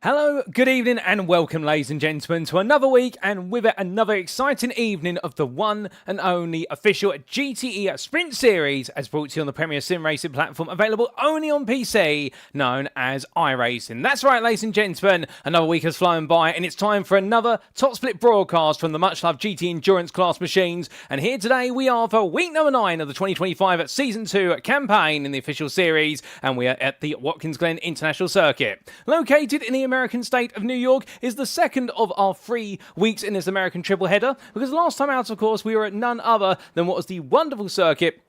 Hello, good evening, and welcome, ladies and gentlemen, to another week, and with it, another exciting evening of the one and only official GTE Sprint Series, as brought to you on the premier sim racing platform available only on PC, known as iRacing. That's right, ladies and gentlemen, another week has flown by, and it's time for another top split broadcast from the much-loved GT Endurance class machines. And here today we are for week number 9 of the 2025 Season 2 campaign in the official series, and we are at the Watkins Glen International Circuit. Located in the American state of New York, is the second of our 3 weeks in this American triple header, because last time out, of course, we were at none other than what was the wonderful circuit,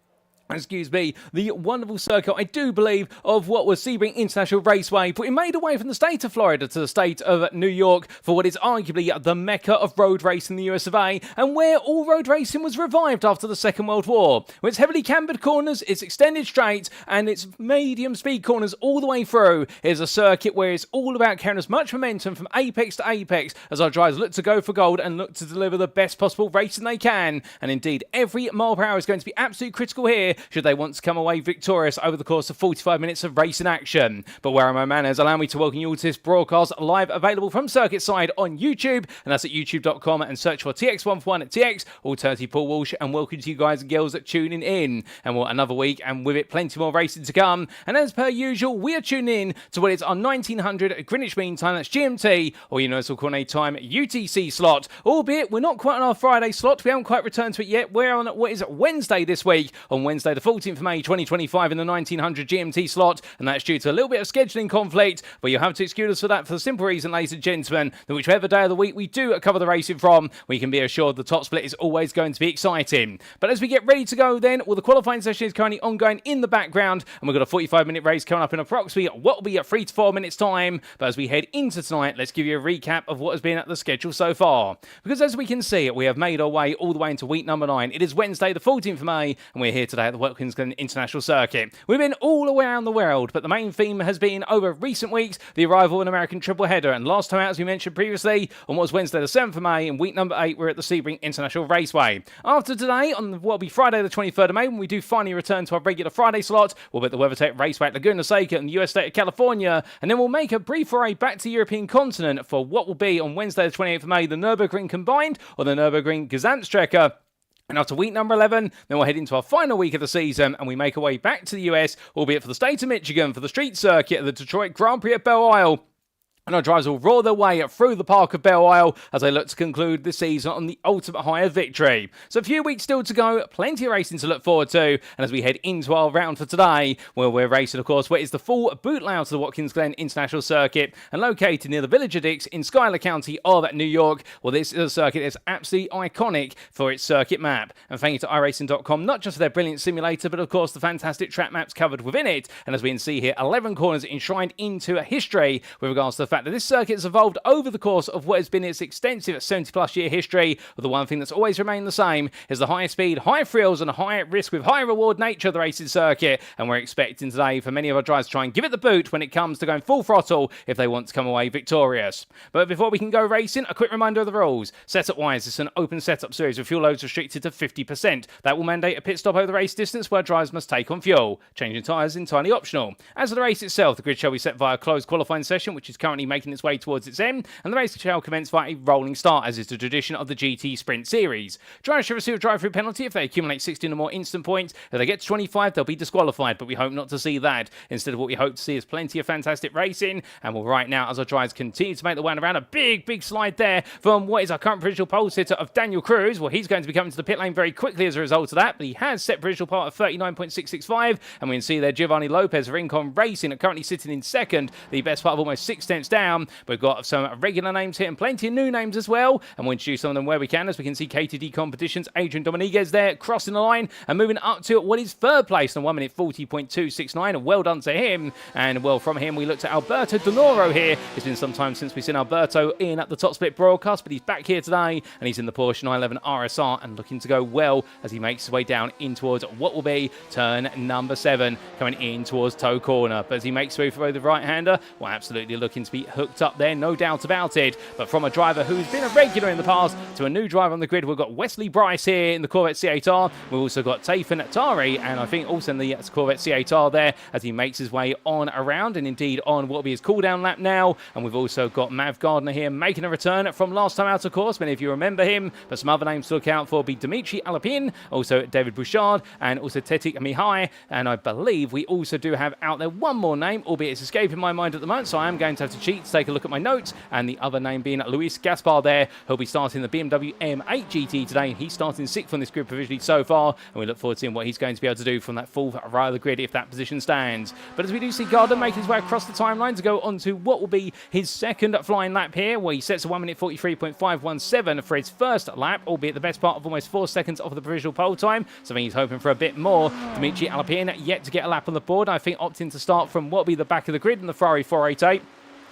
the wonderful circuit, I do believe, of what was Sebring International Raceway, but we made our way from the state of Florida to the state of New York for what is arguably the mecca of road racing in the US of A, and where all road racing was revived after the Second World War. With its heavily cambered corners, its extended straights, and its medium speed corners all the way through, it is a circuit where it's all about carrying as much momentum from apex to apex as our drivers look to go for gold and look to deliver the best possible racing they can. And indeed, every mile per hour is going to be absolutely critical here should they want to come away victorious over the course of 45 minutes of racing action. But where are my manners? Allow me to welcome you all to this broadcast live available from Circuit Side on YouTube, and that's at youtube.com, and search for TX141 at TX, alternative Paul Walsh, and welcome to you guys and girls that tuning in. And what another week, and with it plenty more racing to come. And as per usual, we are tuning in to what is our 1900 Greenwich Mean Time, that's GMT, or Universal Coordinate Time UTC slot, albeit we're not quite on our Friday slot, we haven't quite returned to it yet. We're on what is Wednesday this week, on Wednesday the 14th of May 2025 in the 1900 GMT slot, and that's due to a little bit of scheduling conflict, but you'll have to excuse us for that for the simple reason, ladies and gentlemen, that whichever day of the week we do cover the racing from, we can be assured the top split is always going to be exciting. But as we get ready to go then, well, the qualifying session is currently ongoing in the background, and we've got a 45-minute race coming up in approximately what will be at 3 to 4 minutes time. But as we head into tonight, let's give you a recap of what has been at the schedule so far, because as we can see, we have made our way all the way into week number 9. It is Wednesday the 14th of May, and we're here today at the Watkins Glen International Circuit. We've been all around the world, but the main theme has been, over recent weeks, the arrival of an American triple header. And last time out, as we mentioned previously, on what was Wednesday the 7th of May, in week number 8, we're at the Sebring International Raceway. After today, on what will be Friday the 23rd of May, when we do finally return to our regular Friday slot, we'll be at the WeatherTech Raceway at Laguna Seca in the US state of California, and then we'll make a brief foray back to the European continent for what will be, on Wednesday the 28th of May, the Nürburgring Combined, or the Nürburgring Gesamtstrecke. And after week number 11, then we'll head into our final week of the season, and we make our way back to the US, albeit for the state of Michigan, for the street circuit of the Detroit Grand Prix at Belle Isle. And our drivers will roar their way through the park of Belle Isle as they look to conclude the season on the ultimate high of victory. So a few weeks still to go, plenty of racing to look forward to. And as we head into our round for today, where we're racing, of course, where it's the full boot layout of the Watkins Glen International Circuit, and located near the village of Dix in Schuyler County of New York. Well, this is a circuit that's absolutely iconic for its circuit map. And thank you to iRacing.com, not just for their brilliant simulator, but of course the fantastic track maps covered within it. And as we can see here, 11 corners enshrined into a history with regards to the fact that this circuit has evolved over the course of what has been its extensive 70 plus year history. But the one thing that's always remained the same is the high speed, high thrills, and high risk with high reward nature of the racing circuit. And we're expecting today for many of our drivers to try and give it the boot when it comes to going full throttle if they want to come away victorious. But before we can go racing, a quick reminder of the rules. Setup wise, it's an open setup series with fuel loads restricted to 50%. That will mandate a pit stop over the race distance where drivers must take on fuel. Changing tyres is entirely optional. As for the race itself, the grid shall be set via a closed qualifying session, which is currently making its way towards its end, and the race shall commence via a rolling start, as is the tradition of the GTE Sprint Series. Drivers should receive a drive-through penalty if they accumulate 16 or more instant points. If they get to 25, they'll be disqualified, but we hope not to see that. Instead of what we hope to see is plenty of fantastic racing, and well, right now, as our drivers continue to make the way around, a big slide there from what is our current provisional pole sitter of Daniel Cruz. Well, he's going to be coming to the pit lane very quickly as a result of that, but he has set provisional part of 39.665, and we can see there Giovanni Lopez of Rincon Racing are currently sitting in second, the best part of almost 6 tenths down. We've got some regular names here and plenty of new names as well, and we'll introduce some of them where we can, as we can see KTD Competitions, Adrian Dominguez there crossing the line and moving up to what is third place on 1 minute 40.269, and well done to him. And well, from him we looked at Alberto Donoro here. It's been some time since we've seen Alberto in at the top split broadcast, but he's back here today, and he's in the Porsche 911 RSR and looking to go well as he makes his way down in towards what will be turn number 7, coming in towards toe corner. But as he makes way for the right-hander, well, absolutely looking to be be hooked up there, no doubt about it. But from a driver who's been a regular in the past to a new driver on the grid, we've got Wesley Bryce here in the Corvette C8R. We've also got Tafan Tari, and I think also in the Corvette C8R there as he makes his way on around, and indeed on what will be his cooldown lap now. And we've also got Mav Gardner here making a return from last time out, of course. Many of you remember him, but some other names to look out for be Dimitri Alapin, also David Bouchard, and also Tetik Mihai. And I believe we also do have out there one more name, albeit it's escaping my mind at the moment, so I am going to have to cheat to take a look at my notes. And the other name being Luis Gaspar there. He'll be starting the BMW M8 GT today, and he's starting 6th on this grid provisionally so far, and we look forward to seeing what he's going to be able to do from that 4th right of the grid if that position stands. But as we do see Gardner making his way across the timeline to go on to what will be his second flying lap here, where he sets a 1 minute 43.517 for his first lap, albeit the best part of almost 4 seconds off the provisional pole time. So I think he's hoping for a bit more. Dimitri Alapin yet to get a lap on the board. I think opting to start from what will be the back of the grid in the Ferrari 488.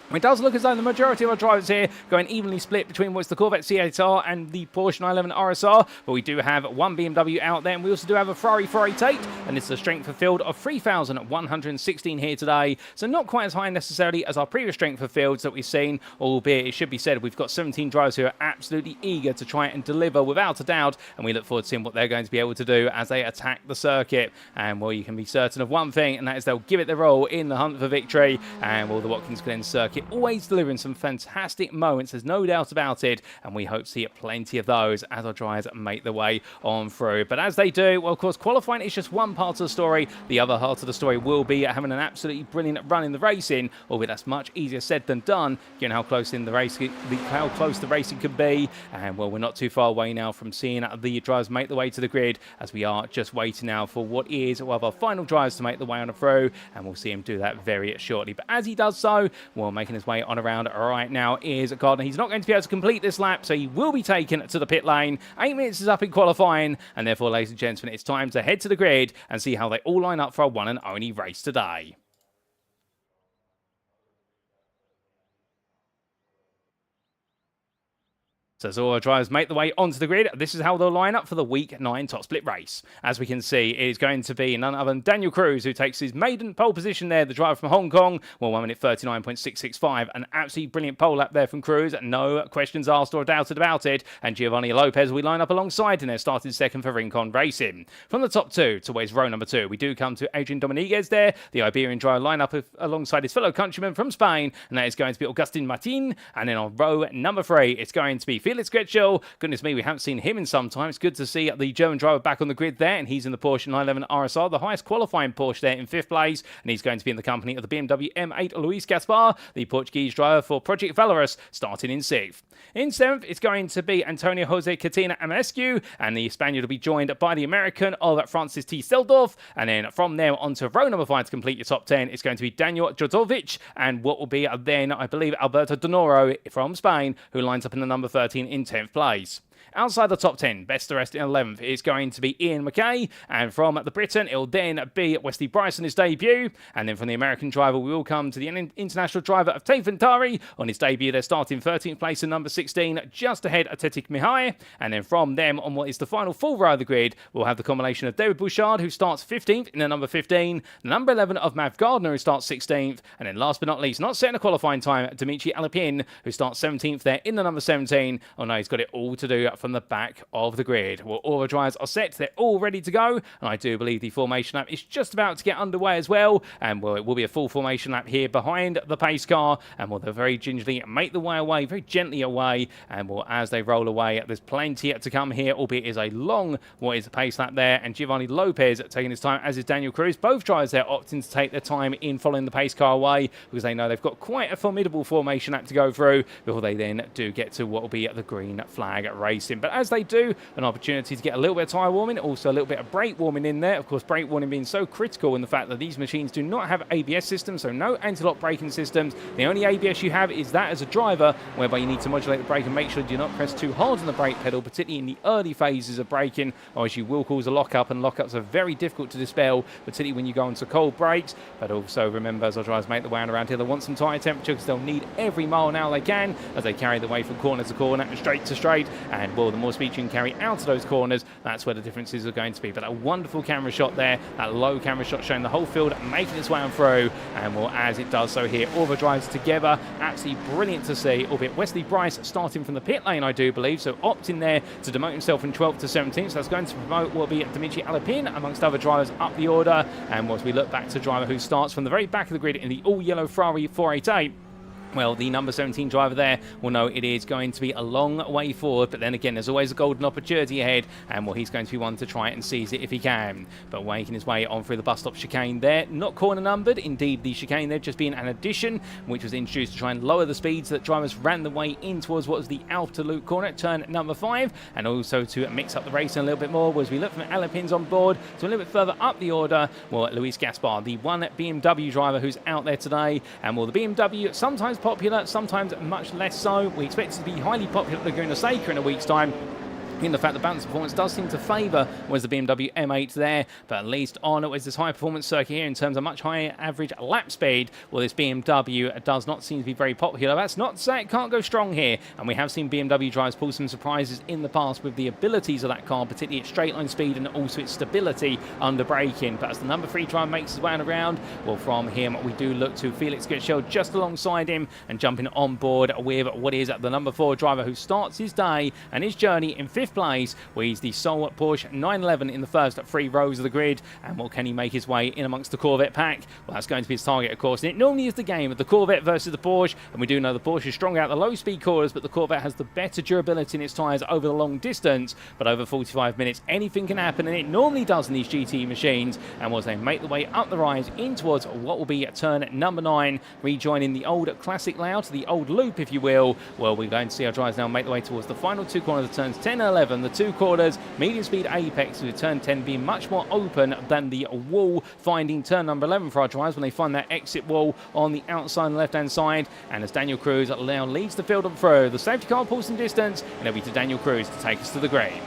It does look as though the majority of our drivers here going evenly split between what's the Corvette C8R and the Porsche 911 RSR, but we do have one BMW out there, and we also do have a Ferrari 488, and it's a strength of field of 3,116 here today, so not quite as high necessarily as our previous strength of fields that we've seen, albeit it should be said we've got 17 drivers who are absolutely eager to try and deliver without a doubt, and we look forward to seeing what they're going to be able to do as they attack the circuit. And well, you can be certain of one thing, and that is they'll give it their all in the hunt for victory. And well, the Watkins Glen circuit always delivering some fantastic moments, there's no doubt about it, and we hope to see plenty of those as our drivers make their way on through. But as they do, well, of course, qualifying is just one part of the story. The other part of the story will be having an absolutely brilliant run in the racing, albeit that's much easier said than done, given how close in the race, how close the racing can be. And well, we're not too far away now from seeing the drivers make their way to the grid, as we are just waiting now for what is one of our final drivers to make the way on through, and we'll see him do that very shortly. But as he does so, well, making his way on around right now is Gardner. He's not going to be able to complete this lap, so he will be taken to the pit lane. 8 minutes is up in qualifying, and therefore, ladies and gentlemen, it's time to head to the grid and see how they all line up for our one and only race today. So as all our drivers make the way onto the grid, this is how they'll line up for the Week 9 top split race. As we can see, it is going to be none other than Daniel Cruz, who takes his maiden pole position there, the driver from Hong Kong. Well, 1 minute 39.665. An absolutely brilliant pole lap there from Cruz. No questions asked or doubted about it. And Giovanni Lopez, we line up alongside him there, starting second for Rincon Racing. From the top two towards row number 2, we do come to Adrian Dominguez there, the Iberian driver, line up alongside his fellow countryman from Spain. And that is going to be Agustin Martin. And then on row number 3, it's going to be Felix Gretschel. Goodness me, we haven't seen him in some time. It's good to see the German driver back on the grid there, and he's in the Porsche 911 RSR, the highest qualifying Porsche there in 5th place, and he's going to be in the company of the BMW M8 Luis Gaspar, the Portuguese driver for Project Valorous, starting in 6th. In 7th, it's going to be Antonio Jose Catina Amascu, and the Spaniard will be joined by the American of Francis T. Seldorf, and then from there on to row number 5 to complete your top 10, it's going to be Daniel Jodovic, and what will be then, I believe, Alberto Donoro from Spain, who lines up in the number 13 in 10th place. Outside the top 10, best the rest in 11th, is going to be Ian McKay, and from the Britain, it'll then be Wesley Bryce on his debut, and then from the American driver, we will come to the international driver of Tafan Tari. On his debut, they're starting 13th place in number 16, just ahead of Tetik Mihai, and then from them, on what is the final full row of the grid, we'll have the combination of David Bouchard, who starts 15th in the number 15, the number 11 of Mav Gardner, who starts 16th, and then last but not least, not setting a qualifying time, Dimitri Alapin, who starts 17th there in the number 17. Oh no, he's got it all to do from the back of the grid. Well, all the drivers are set, they're all ready to go, and I do believe the formation lap is just about to get underway as well, and well, it will be a full formation lap here behind the pace car, and well, they'll very gingerly make the way away, very gently away, and well, as they roll away, there's plenty to come here, albeit it is a long, what is the pace lap there, and Giovanni Lopez taking his time, as is Daniel Cruz. Both drivers there opting to take their time in following the pace car away, because they know they've got quite a formidable formation lap to go through before they then do get to what will be the green flag racing. But as they do, an opportunity to get a little bit of tyre warming, also a little bit of brake warming in there. Of course, brake warming being so critical in the fact that these machines do not have ABS systems, so no anti-lock braking systems. The only ABS you have is that as a driver, whereby you need to modulate the brake and make sure you do not press too hard on the brake pedal, particularly in the early phases of braking, or as you will cause a lockup, and lockups are very difficult to dispel, particularly when you go into cold brakes. But also remember, as our drivers make the way around here, they want some tyre temperature, because they'll need every mile an hour they can as they carry the way from corner to corner and straight to straight. And and well, the more speed you can carry out of those corners, that's where the differences are going to be. But a wonderful camera shot there, that low camera shot showing the whole field making its way on through, and well, as it does so here, all the drives together, absolutely brilliant to see, albeit Wesley Bryce starting from the pit lane, I do believe, so opting there to demote himself from 12th to 17th, so that's going to promote will be Dimitri Alapin amongst other drivers up the order. And as we look back to driver who starts from the very back of the grid in the all-yellow Ferrari 488, well, the number 17 driver there will know it is going to be a long way forward, but then again, there's always a golden opportunity ahead, and well, he's going to be one to try and seize it if he can. But making his way on through the bus stop chicane there, not corner numbered, indeed the chicane there just being an addition, which was introduced to try and lower the speeds that drivers ran the way in towards what was the outer loop corner at turn number 5, and also to mix up the racing a little bit more. As we look from Alapins on board to a little bit further up the order, well, Luis Gaspar, the one BMW driver who's out there today, and well, the BMW sometimes popular, sometimes much less so. We expect it to be highly popular at Laguna Seca in a week's time, in the fact the balance performance does seem to favour was the BMW M8 there, but at least on it was this high performance circuit here in terms of much higher average lap speed. Well, this BMW does not seem to be very popular. That's not to say it can't go strong here, and we have seen BMW drivers pull some surprises in the past with the abilities of that car, particularly its straight line speed and also its stability under braking. But as the number 3 driver makes his way around, well, from him we do look to Felix Gutschel just alongside him and jumping on board with what is the number 4 driver who starts his day and his journey in 5th place, where he's the sole Porsche 911 in the first 3 rows of the grid. And well, can he make his way in amongst the Corvette pack? Well, that's going to be his target, of course, and it normally is the game of the Corvette versus the Porsche, and we do know the Porsche is strong out the low speed corners, but the Corvette has the better durability in its tyres over the long distance. But over 45 minutes anything can happen, and it normally does in these GTE machines. And as they make the way up the rise in towards what will be at turn number 9, rejoining the old classic layout, the old loop if you will, well, we're going to see our drivers now make the way towards the final 2 corners of turns 10 and 11. The 2 corners, medium speed apex, with turn 10 being much more open than the wall finding turn number 11 for our drivers when they find that exit wall on the outside and left hand side. And as Daniel Cruz now leads the field on through, the safety car pulls some distance, and it'll be to Daniel Cruz to take us to the green.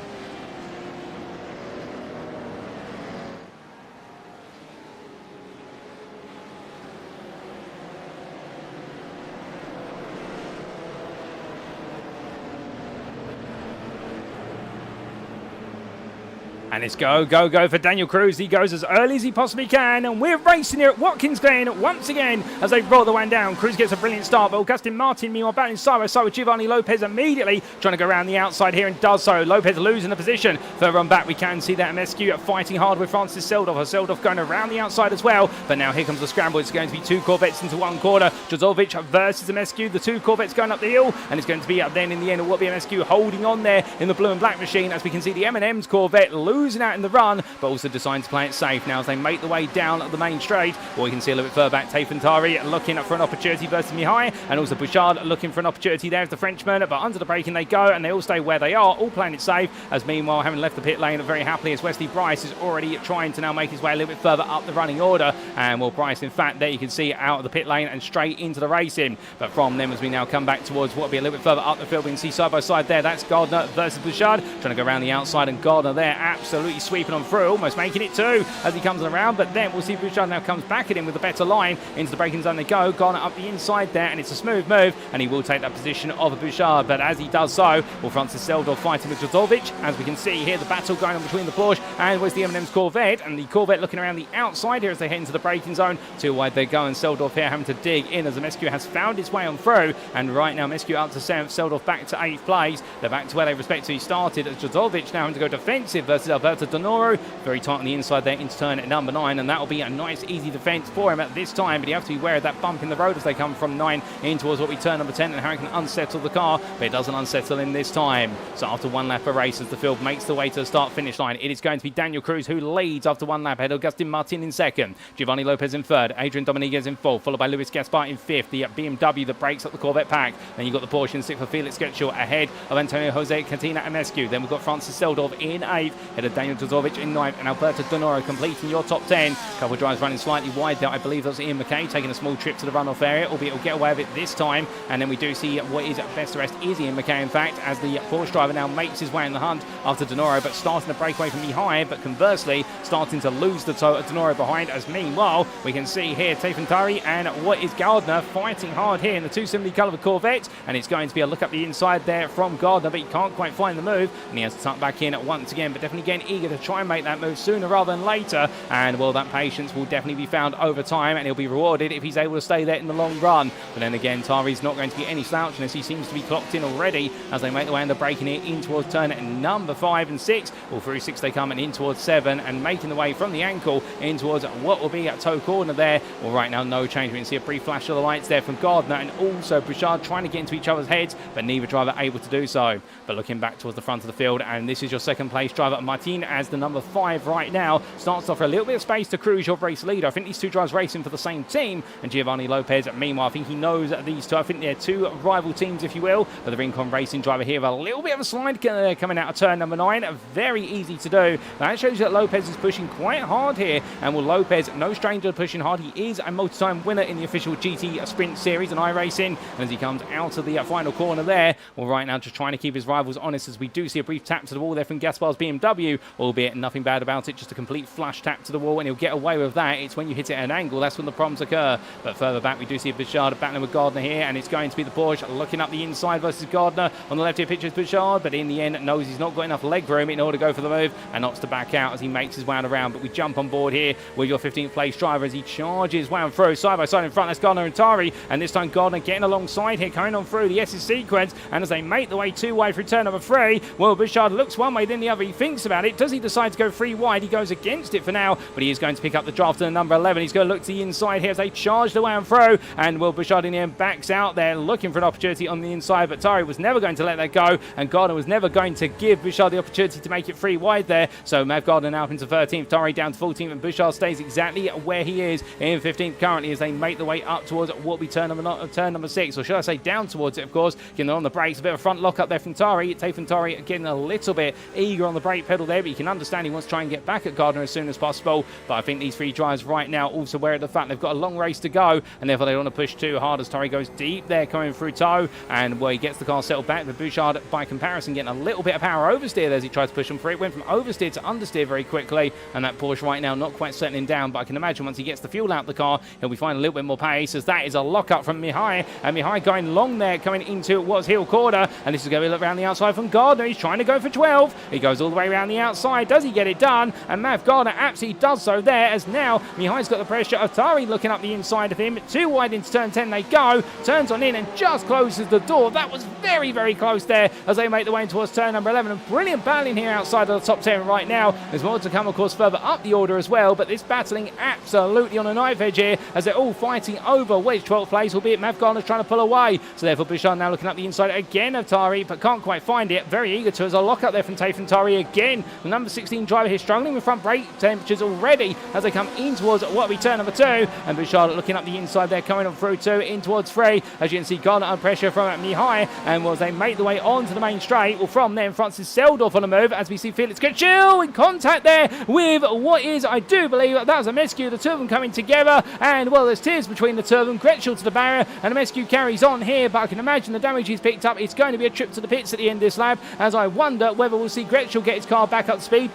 And it's go, go, go for Daniel Cruz. He goes as early as he possibly can, and we're racing here at Watkins Glen once again as they roll the one down. Cruz gets a brilliant start, but Augustin Martin, meanwhile, battling side by side with Giovanni Lopez immediately, trying to go around the outside here and does so. Lopez losing the position. Further on back, we can see that MSQ fighting hard with Francis Seldorf. Seldorf going around the outside as well, but now here comes the scramble. It's going to be 2 Corvettes into 1 corner. Jozovic versus MSQ. The 2 Corvettes going up the hill, and it's going to be then in the end, what will be MSQ holding on there in the blue and black machine, as we can see the M&M's Corvette losing out in the run, but also deciding to play it safe now as they make the way down the main straight. Or we can see a little bit further back, Tafantari looking for an opportunity versus Mihai, and also Bouchard looking for an opportunity there as the Frenchman, but under the braking they go, and they all stay where they are, all playing it safe, as meanwhile, having left the pit lane very happily, as Wesley Bryce is already trying to now make his way a little bit further up the running order. And well, Bryce, in fact, there you can see out of the pit lane and straight into the racing. But from them, as we now come back towards what will be a little bit further up the field, we can see side by side there, that's Gardner versus Bouchard, trying to go around the outside, and Gardner there absolutely sweeping on through, almost making it 2 as he comes around. But then we'll see Bouchard now comes back at him with a better line into the braking zone they go. Gardner up the inside there, and it's a smooth move, and he will take that position of Bouchard. But as he does so, well, Francis Seldorf fighting with Jozovic, as we can see here, the battle going on between the Porsche and was the M&M's Corvette, and the Corvette looking around the outside here as they head into the braking zone. 2 wide they go, and Seldorf here having to dig in as the Mescu has found its way on through, and right now Mescu up to 7th, Seldorf back to 8th place. They're back to where they respectively started, as Jozovic now having to go defensive versus Alberto Donoro, very tight on the inside there into turn at number 9, and that will be a nice easy defence for him at this time. But you have to be aware of that bump in the road as they come from 9 in towards what we turn number 10, and how he can unsettle the car, but it doesn't unsettle him this time. So after 1 lap of race, as the field makes the way to the start finish line, it is going to be Daniel Cruz who leads after 1 lap ahead of Augustin Martin in 2nd, Giovanni Lopez in 3rd, Adrian Dominguez in 4th, followed by Luis Gaspar in 5th, the BMW that breaks up the Corvette pack. Then you've got the Porsche in 6th for Felix Gutschel ahead of Antonio Jose Catina and Mescu. Then we've got Francis Seldorf in 8th, ahead Daniel Tozovic in 9th, and Alberto Donoro completing your top 10. Couple of drives running slightly wide there. I believe that's Ian McKay taking a small trip to the runoff area, albeit he'll get away with it this time. And then we do see what is best to rest is Ian McKay, in fact, as the Porsche driver now makes his way in the hunt after Donoro, but starting to break away from Mihai, but conversely starting to lose the toe at Donoro behind, as meanwhile we can see here Tari and what is Gardner fighting hard here in the 270 caliber Corvette, and it's going to be a look up the inside there from Gardner, but he can't quite find the move, and he has to tuck back in once again, but definitely getting eager to try and make that move sooner rather than later. And well, that patience will definitely be found over time, and he'll be rewarded if he's able to stay there in the long run. But then again, Tari's not going to be any slouch, as he seems to be clocked in already as they make their way under braking it in towards turn number 5 and 6. All through 6 they come, and in towards 7, and making the way from the ankle in towards what will be a toe corner there. Well, right now no change. We can see a brief flash of the lights there from Gardner, and also Bouchard trying to get into each other's heads, but neither driver able to do so. But looking back towards the front of the field, and this is your second place driver Martin, as the number 5 right now starts off for a little bit of space to cruise your race leader. I think these two drivers racing for the same team, and Giovanni Lopez, meanwhile, I think he knows these two. I think they're two rival teams, if you will, but the Rincon Racing driver here, a little bit of a slide coming out of turn number 9, very easy to do. That shows that Lopez is pushing quite hard here, and will Lopez, no stranger to pushing hard. He is a multi-time winner in the official GTE Sprint Series and iRacing, and as he comes out of the final corner there, well, right now just trying to keep his rivals honest, as we do see a brief tap to the wall there from Gaspar's BMW, albeit nothing bad about it, just a complete flush tap to the wall, and he'll get away with that. It's when you hit it at an angle, that's when the problems occur. But further back we do see Bouchard battling with Gardner here, and it's going to be the Porsche looking up the inside versus Gardner. On the left here pictures Bouchard, but in the end knows he's not got enough leg room in order to go for the move, and opts to back out as he makes his way around. But we jump on board here with your 15th place driver as he charges wound through side by side in front. That's Gardner and Tari, and this time Gardner getting alongside here, coming on through the S's sequence, and as they make the way 2 wide through turn number 3, well, Bouchard looks one way then the other. He thinks about it. Does he decide to go 3 wide? He goes against it for now, but he is going to pick up the draft to the number 11. He's going to look to the inside here as they charge the way and through, and Will Bouchard in the end backs out there looking for an opportunity on the inside, but Tari was never going to let that go, and Gardner was never going to give Bouchard the opportunity to make it 3 wide there. So Mav Gardner now up into 13th, Tari down to 14th, and Bouchard stays exactly where he is in 15th currently as they make the way up towards what will be turn number 6, or should I say down towards it, of course. Getting on the brakes, a bit of a front lock up there from Tari. Tari getting a little bit eager on the brake pedal there, but you can understand he wants to try and get back at Gardner as soon as possible. But I think these 3 drivers right now also aware of the fact they've got a long race to go, and therefore they don't want to push too hard as Tari goes deep there coming through toe, and well, he gets the car settled back. But Bouchard by comparison getting a little bit of power oversteer there as he tries to push him through. It went from oversteer to understeer very quickly, and that Porsche right now not quite settling down, but I can imagine once he gets the fuel out the car he'll be finding a little bit more pace, as that is a lock up from Mihai, and Mihai going long there coming into what's heel corner, and this is going to be look around the outside from Gardner. He's trying to go for 12. He goes all the way around the outside. Does he get it done? And Mav Gardner absolutely does so there, as now Mihai's got the pressure of Tari looking up the inside of him. 2 wide into turn 10 they go, turns on in and just closes the door. That was very, very close there as they make the way towards turn number 11, and brilliant battling here outside of the top 10 right now. There's more to come, of course, further up the order as well, but this battling absolutely on a knife edge here as they're all fighting over which 12th place, albeit Mav Gardner's trying to pull away. So therefore Bouchard now looking up the inside again of Tari, but can't quite find it. Very eager to, as a lock up there from Tari again. The number 16 driver here struggling with front brake temperatures already as they come in towards what we turn number 2, and Bouchard looking up the inside there, coming on through 2 in towards 3. As you can see, Gardner under pressure from Mihai, and as they make the way onto the main straight, well, from there Francis Seldorf on the move as we see Felix Gretschel in contact there with what is, I do believe, that was a Mescu. The two of them coming together, and well, there's tears between the two of them. Gretschel to the barrier, and Mescu carries on here, but I can imagine the damage he's picked up. It's going to be a trip to the pits at the end of this lap, as I wonder whether we'll see Gretschel get his car back up to speed.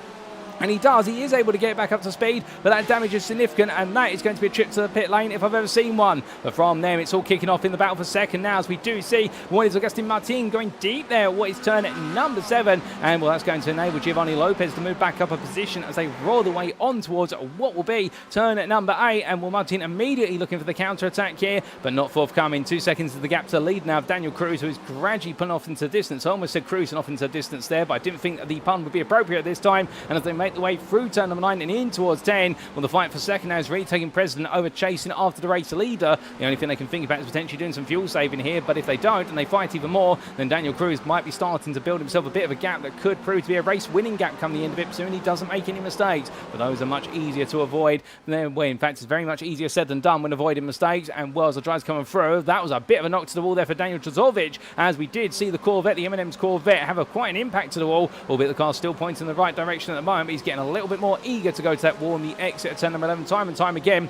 And he does, he is able to get it back up to speed, but that damage is significant, and that is going to be a trip to the pit lane if I've ever seen one. But from them, it's all kicking off in the battle for second now, as we do see what is Agustin Martin going deep there, what is turn at number 7, and well, that's going to enable Giovanni Lopez to move back up a position as they roar the way on towards what will be turn at number 8, and well, Martin immediately looking for the counter-attack here, but not forthcoming. 2 seconds to the gap to lead now of Daniel Cruz, who is gradually pulling off into the distance. I almost said cruising off into the distance there, but I didn't think that the pun would be appropriate this time, and as they make make the way through turn number 9 and in towards 10. Well, the fight for second now is really taking precedent over chasing after the race leader. The only thing they can think about is potentially doing some fuel saving here, but if they don't and they fight even more, then Daniel Cruz might be starting to build himself a bit of a gap that could prove to be a race-winning gap come the end of it, assuming he doesn't make any mistakes. But those are much easier to avoid. Well, in fact, it's very much easier said than done when avoiding mistakes. And well, as the drive's coming through, that was a bit of a knock to the wall there for Daniel Trzovic, as we did see the Corvette, the M&M's Corvette, have quite an impact to the wall, albeit the car's still pointing in the right direction at the moment. But he's getting a little bit more eager to go to that wall on the exit at turn number 11 time and time again.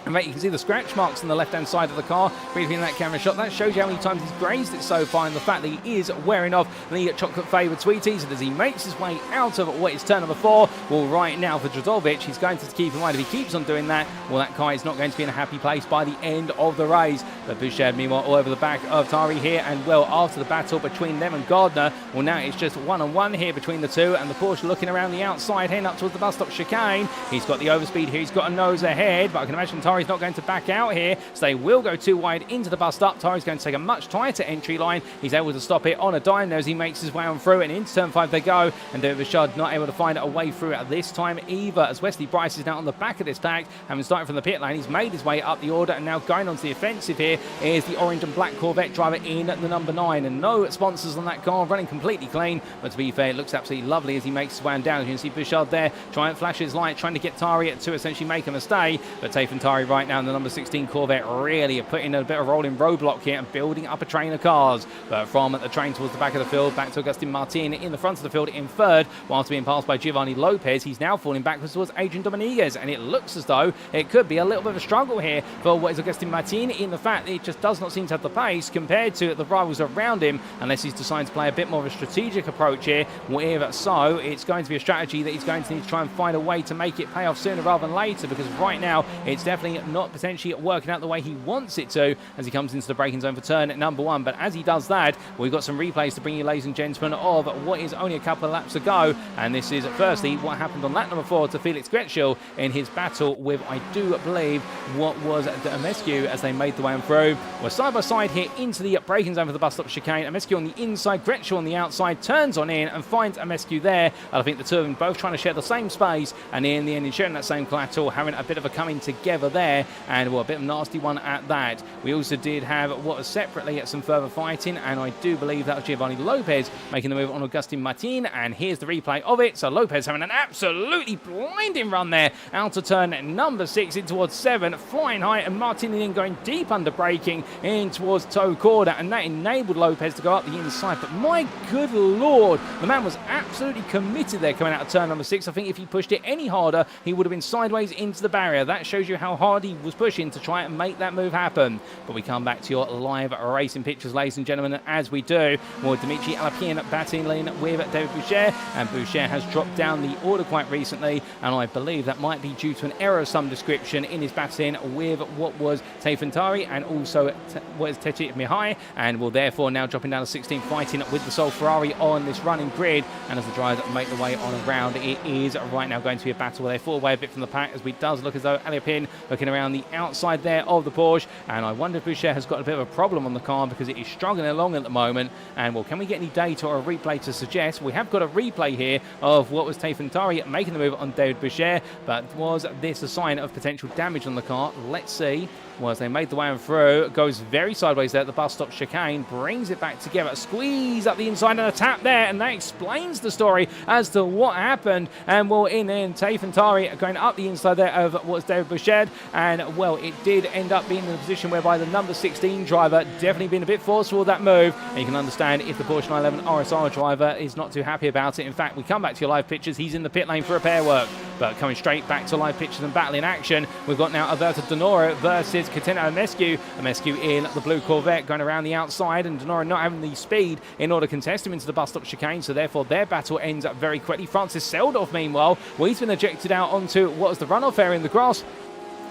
And mate, you can see the scratch marks on the left-hand side of the car, briefly in that camera shot. That shows you how many times he's grazed it so far, and the fact that he is wearing off the chocolate-favoured sweeties. And as he makes his way out of what is turn number 4, well, right now for Trzovic, he's going to keep in mind if he keeps on doing that, well, that car is not going to be in a happy place by the end of the race. But Bouchard, meanwhile, all over the back of Tari here, and well, after the battle between them and Gardner, well, now it's just one-on-one here between the two, and the Porsche looking around the outside, heading up towards the bus stop chicane. He's got the overspeed here, he's got a nose ahead, but I can imagine Tari's not going to back out here, so they will go too wide into the bus stop. Tari's going to take a much tighter entry line. He's able to stop it on a dime there as he makes his way on through, and into turn 5 they go, and David Bouchard not able to find a way through at this time either, as Wesley Bryce is now on the back of this pack, having started from the pit lane. He's made his way up the order, and now going onto the offensive here is the orange and black Corvette driver in the number 9, and no sponsors on that car, running completely clean, but to be fair, it looks absolutely lovely as he makes his way down. You can see Bouchard there trying to flash his light, trying to get Tari to essentially make a mistake, but Tafe Tari right now in the number 16 Corvette really are putting a bit of rolling roadblock here and building up a train of cars. But from the train towards the back of the field, back to Agustin Martin in the front of the field in third, whilst being passed by Giovanni Lopez. He's now falling backwards towards Adrian Dominguez, and it looks as though it could be a little bit of a struggle here for what is Agustin Martin, in the fact that it just does not seem to have the pace compared to the rivals around him, unless he's deciding to play a bit more of a strategic approach here. If so, it's going to be a strategy that he's going to need to try and find a way to make it pay off sooner rather than later, because right now it's definitely not potentially working out the way he wants it to as he comes into the braking zone for turn at number 1. But as he does that, we've got some replays to bring you, ladies and gentlemen, of what is only a couple of laps to go. And this is firstly what happened on lap number 4 to Felix Gretschel in his battle with, I do believe, what was Amescu as they made the way on through. We're side by side here into the braking zone for the bus stop chicane. Amescu on the inside, Gretschel on the outside, turns on in and finds Amescu there. And I think the two of them both trying to share the same space, and in the end, sharing that same collateral, having a bit of a coming together there, and well, a bit of a nasty one at that. We also did have what was separately some further fighting, and I do believe that was Giovanni Lopez making the move on Agustin Martin, and here's the replay of it. So Lopez having an absolutely blinding run there out of turn number 6 in towards 7, flying high, and Martin in going deep under braking in towards toe corner, and that enabled Lopez to go up the inside. But my good lord, the man was absolutely committed there coming out of turn number 6. I think if he pushed it any harder, he would have been sideways into the barrier. That shows you how hard he was pushing to try and make that move happen. But we come back to your live racing pictures, ladies and gentlemen, as we do. Well, Dimitri Alapien battling with David Bouchard, and Bouchard has dropped down the order quite recently, and I believe that might be due to an error of some description in his battling with what was Tafe Tari and also what is Techi Mihai, and will therefore now dropping down to 16, fighting with the Sol Ferrari on this running grid. And as the drivers make the way on around, it is right now going to be a battle where they fall away a bit from the pack, as we does look as though Alapien looking around the outside there of the Porsche, and I wonder if Bouchard has got a bit of a problem on the car because it is struggling along at the moment. And well, can we get any data or a replay to suggest? We have got a replay here of what was Tafe Tari making the move on David Bouchard, but was this a sign of potential damage on the car? Let's see. Well, as they made the way on through, goes very sideways there at the bus stop chicane, brings it back together, squeeze up the inside and a tap there, and that explains the story as to what happened. And well, in Tafe Tari going up the inside there of what was David Bouchard, and well, it did end up being in a position whereby the number 16 driver definitely been a bit forceful with that move, and you can understand if the Porsche 911 RSR driver is not too happy about it. In fact, we come back to your live pictures, he's in the pit lane for repair work. But coming straight back to live pictures and battle in action, we've got now Alberto Donoro versus Catena Amescu. Amescu in the blue Corvette going around the outside, and Donoro not having the speed in order to contest him into the bus stop chicane, so therefore their battle ends up very quickly. Francis Seldorf, meanwhile, well, he's been ejected out onto what was the runoff area in the grass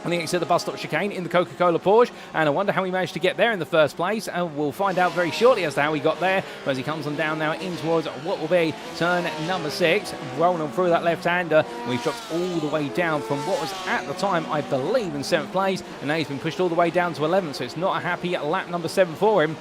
on the exit of the bus stop chicane in the Coca-Cola Porsche, and I wonder how he managed to get there in the first place, and we'll find out very shortly as to how he got there, as he comes on down now in towards what will be turn number 6, rolling on through that left-hander. We've dropped all the way down from what was at the time, I believe, in 7th place, and now he's been pushed all the way down to 11th, so it's not a happy lap number 7 for him.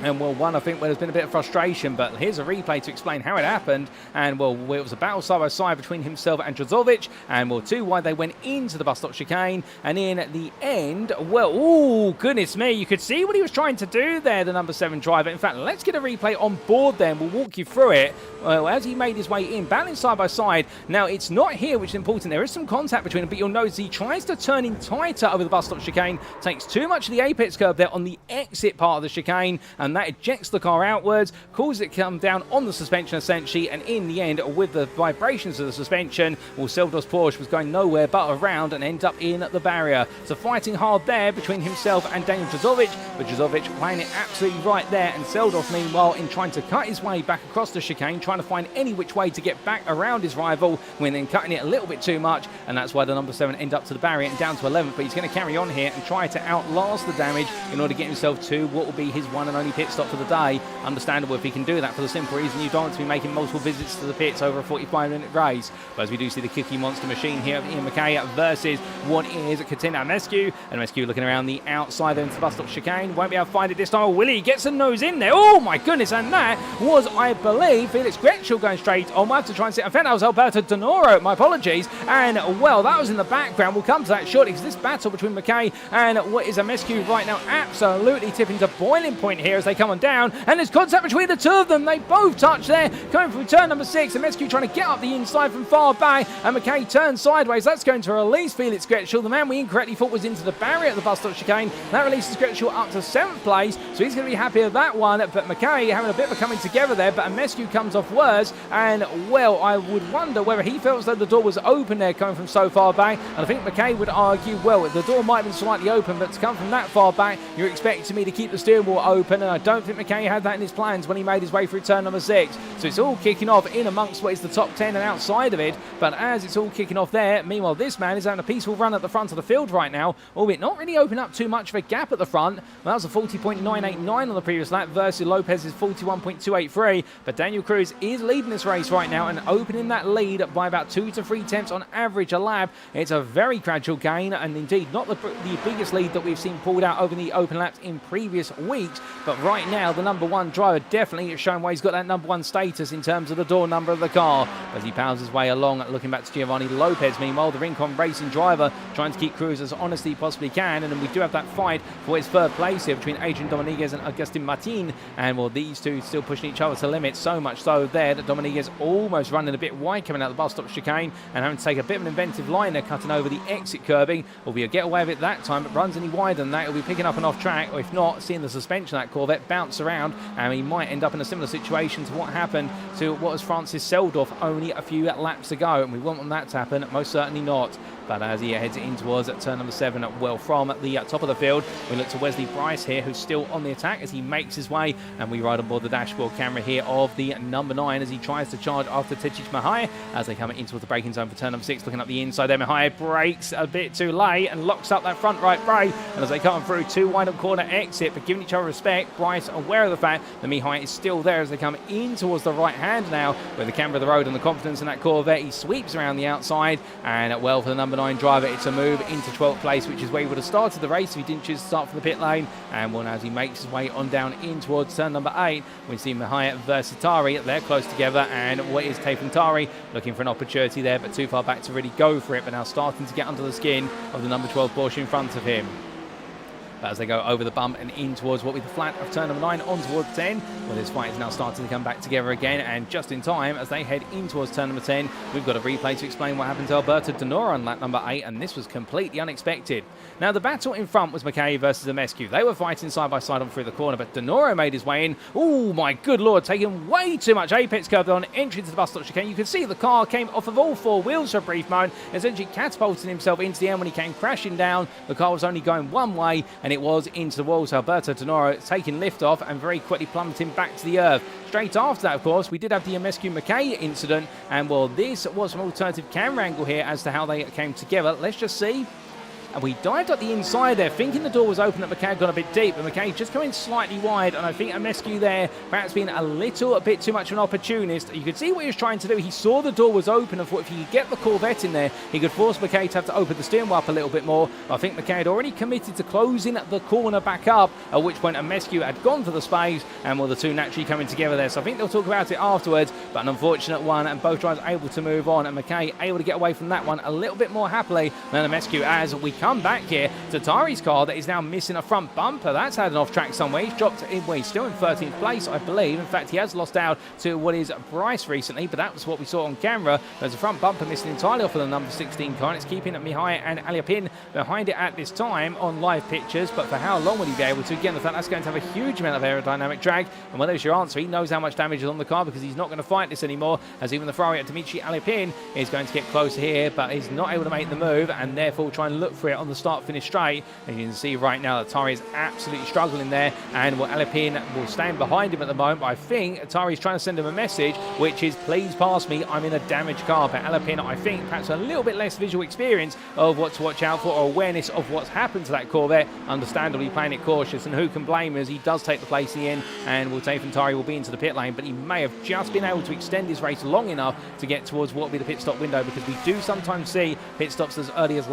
And, well, one, I think, where there's been a bit of frustration, but here's a replay to explain how it happened. And, well, it was a battle side by side between himself and Drozovic. And, well, too wide, they went into the bus stop chicane. And in the end, well, oh, goodness me, you could see what he was trying to do there, the number 7 driver. In fact, let's get a replay on board then. We'll walk you through it. Well, as he made his way in, battling side by side. Now, it's not here, which is important. There is some contact between them, but you'll notice he tries to turn in tighter over the bus stop chicane. Takes too much of the apex curve there on the exit part of the chicane. And that ejects the car outwards, causes it to come down on the suspension essentially, and in the end, with the vibrations of the suspension, well, Seldorf's Porsche was going nowhere but around and end up in the barrier. So fighting hard there between himself and Daniel Drozovic, but Drozovic playing it absolutely right there, and Seldorf, meanwhile, in trying to cut his way back across the chicane, trying to find any which way to get back around his rival, when then cutting it a little bit too much, and that's why the number 7 end up to the barrier and down to 11th, but he's going to carry on here and try to outlast the damage in order to get himself to what will be his one and only pit stop for the day. Understandable if he can do that, for the simple reason you don't want to be making multiple visits to the pits over a 45-minute race. But as we do see the Cookie Monster machine here of Ian McKay versus what is Katina Mescu, and Mescu looking around the outside into the bus stop chicane, won't be able to find it this time. Willie gets a nose in there, oh my goodness, and that was, I believe, Felix Gretschel going straight on. We'll have to try and see, I think that was Alberto Donoro, my apologies, and well, that was in the background. We'll come to that shortly, because this battle between McKay and what is a Mescu right now absolutely tipping to boiling point here as they come on down, and there's contact between the two of them. They both touch there, coming from turn number 6, and Mescu trying to get up the inside from far back, and McKay turns sideways. That's going to release Felix Gretschel, the man we incorrectly thought was into the barrier at the bus stop chicane. That releases Gretschel up to 7th place, so he's going to be happy with that one. But McKay having a bit of a coming together there, but Mescu comes off worse, and well, I would wonder whether he felt as though the door was open there coming from so far back, and I think McKay would argue, well, the door might have been slightly open, but to come from that far back, you're expecting me to keep the steering wheel open, and I don't think McKay had that in his plans when he made his way through turn number 6. So it's all kicking off in amongst what is the top 10 and outside of it, but as it's all kicking off there, meanwhile this man is having a peaceful run at the front of the field right now, albeit not really open up too much of a gap at the front. Well, that was a 40.989 on the previous lap versus Lopez's 41.283, but Daniel Cruz is leading this race right now and opening that lead by about 2 to 3 tenths on average a lap. It's a very gradual gain, and indeed not the biggest lead that we've seen pulled out over the open laps in previous weeks, but right now the number 1 driver definitely has shown why he's got that number 1 status in terms of the door number of the car as he powers his way along, looking back to Giovanni Lopez. Meanwhile, the Rincon Racing driver trying to keep Cruz as honest as he possibly can, and then we do have that fight for his 3rd place here between Adrian Dominguez and Agustin Martin, and well, these two still pushing each other to limits, so much so there that Dominguez almost running a bit wide coming out the bus stop chicane and having to take a bit of an inventive line there, cutting over the exit curbing. Will be a getaway of it that time, but runs any wider than that, he'll be picking up an off track, or if not, seeing the suspension of that Corvette bounce around, and he might end up in a similar situation to what happened to what was Francis Seldorf only a few laps ago, and we want that to happen, most certainly not. But as he heads in towards turn number 7, well, from the top of the field, we look to Wesley Bryce here, who's still on the attack as he makes his way, and we ride on board the dashboard camera here of the number 9 as he tries to charge after Tecic Mihai as they come in towards the braking zone for turn number 6. Looking up the inside there, Mihai brakes a bit too late and locks up that front right brake, and as they come through, 2 wide up corner exit, but giving each other respect, Bryce aware of the fact that Mihai is still there as they come in towards the right hand now, with the camber of the road and the confidence in that Corvette. He sweeps around the outside, and well, for the number 9 driver, it's a move into 12th place, which is where he would have started the race if he didn't choose to start from the pit lane. And well, as he makes his way on down in towards turn number 8, we see Mihai versus Tari. They're close together, and what is Tafen Tari looking for an opportunity there, but too far back to really go for it, but now starting to get under the skin of the number 12 Porsche in front of him. But as they go over the bump and in towards what will be the flat of turn number 9 on towards 10, well, this fight is now starting to come back together again, and just in time as they head in towards turn number 10, we've got a replay to explain what happened to Alberto Donoro on lap number 8, and this was completely unexpected. Now, the battle in front was McKay versus Amescu. They were fighting side by side on through the corner, but Donoro made his way in. Oh, my good lord, taking way too much apex curve on entry to the bus stop chicane. You can see the car came off of all 4 wheels for a brief moment, essentially catapulting himself into the end when he came crashing down. The car was only going one way, and it was into the walls. Alberto Donoro taking lift off and very quickly plummeting back to the earth. Straight after that, of course, we did have the Amescu McKay incident, and well, this was an alternative camera angle here as to how they came together. Let's just see. and we dived up the inside there, thinking the door was open, that McKay had gone a bit deep, and McKay just coming slightly wide, and I think Amescu there perhaps being a little bit too much of an opportunist. You could see what he was trying to do. He saw the door was open and thought if he could get the Corvette in there, he could force McKay to have to open the steering wheel up a little bit more. I think McKay had already committed to closing the corner back up, at which point Amescu had gone for the space, and well, the two naturally coming together there. So I think they'll talk about it afterwards, but an unfortunate one, and both drivers able to move on, and McKay able to get away from that one a little bit more happily than Amescu. As we come back here to Tari's car that is now missing a front bumper. That's had an off track somewhere. He's dropped in, well, he's still in 13th place, I believe. In fact, he has lost out to what is Bryce recently, but that was what we saw on camera. There's a front bumper missing entirely off of the number 16 car, and it's keeping Mihai and Aliapin behind it at this time on live pictures. But for how long will he be able to? Again, the fact that's going to have a huge amount of aerodynamic drag, and well, there's your answer. He knows how much damage is on the car because he's not going to fight this anymore, as even the Ferrari at Dimitri Aliapin is going to get closer here, but is not able to make the move, and therefore try and look for it on the start-finish straight. And you can see right now that Tari is absolutely struggling there, and well, Aliapin will stand behind him at the moment. But I think Tari's trying to send him a message, which is, please pass me, I'm in a damaged car. But Aliapin, I think, perhaps a little bit less visual experience of what to watch out for, or awareness of what's happened to that Corvette, understandably playing it cautious, and who can blame him as he does take the place in, and will Tari will be into the pit lane, but he may have just been able to extend his race long enough to get towards what will be the pit stop window, because we do sometimes see pit stops as early as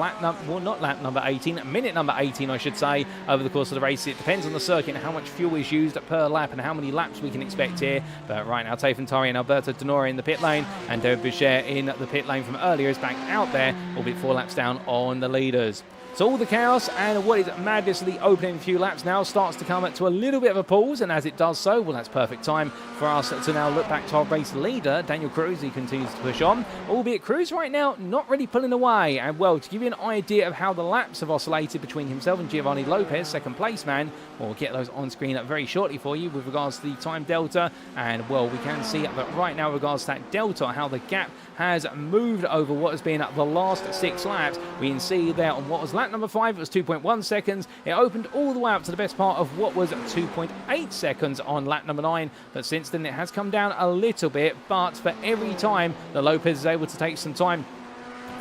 minute number 18, I should say, over the course of the race. It depends on the circuit and how much fuel is used per lap and how many laps we can expect here. But right now, Tari and Alberto Denora in the pit lane, and David Boucher in the pit lane from earlier is back out there, albeit 4 laps down on the leaders. So all the chaos and what is madness of the opening few laps now starts to come to a little bit of a pause, and as it does so, well, that's perfect time for us to now look back to our race leader, Daniel Cruz. He continues to push on, albeit Cruz right now not really pulling away. And well, to give you an idea of how the laps have oscillated between himself and Giovanni Lopez, second place man, we'll get those on screen very shortly for you with regards to the time delta. And well, we can see that right now, with regards to that delta, how the gap has moved over what has been the last 6 laps. We can see there on what was lap number 5, it was 2.1 seconds. It opened all the way up to the best part of what was 2.8 seconds on lap number 9. But since then, it has come down a little bit. But for every time that Lopez is able to take some time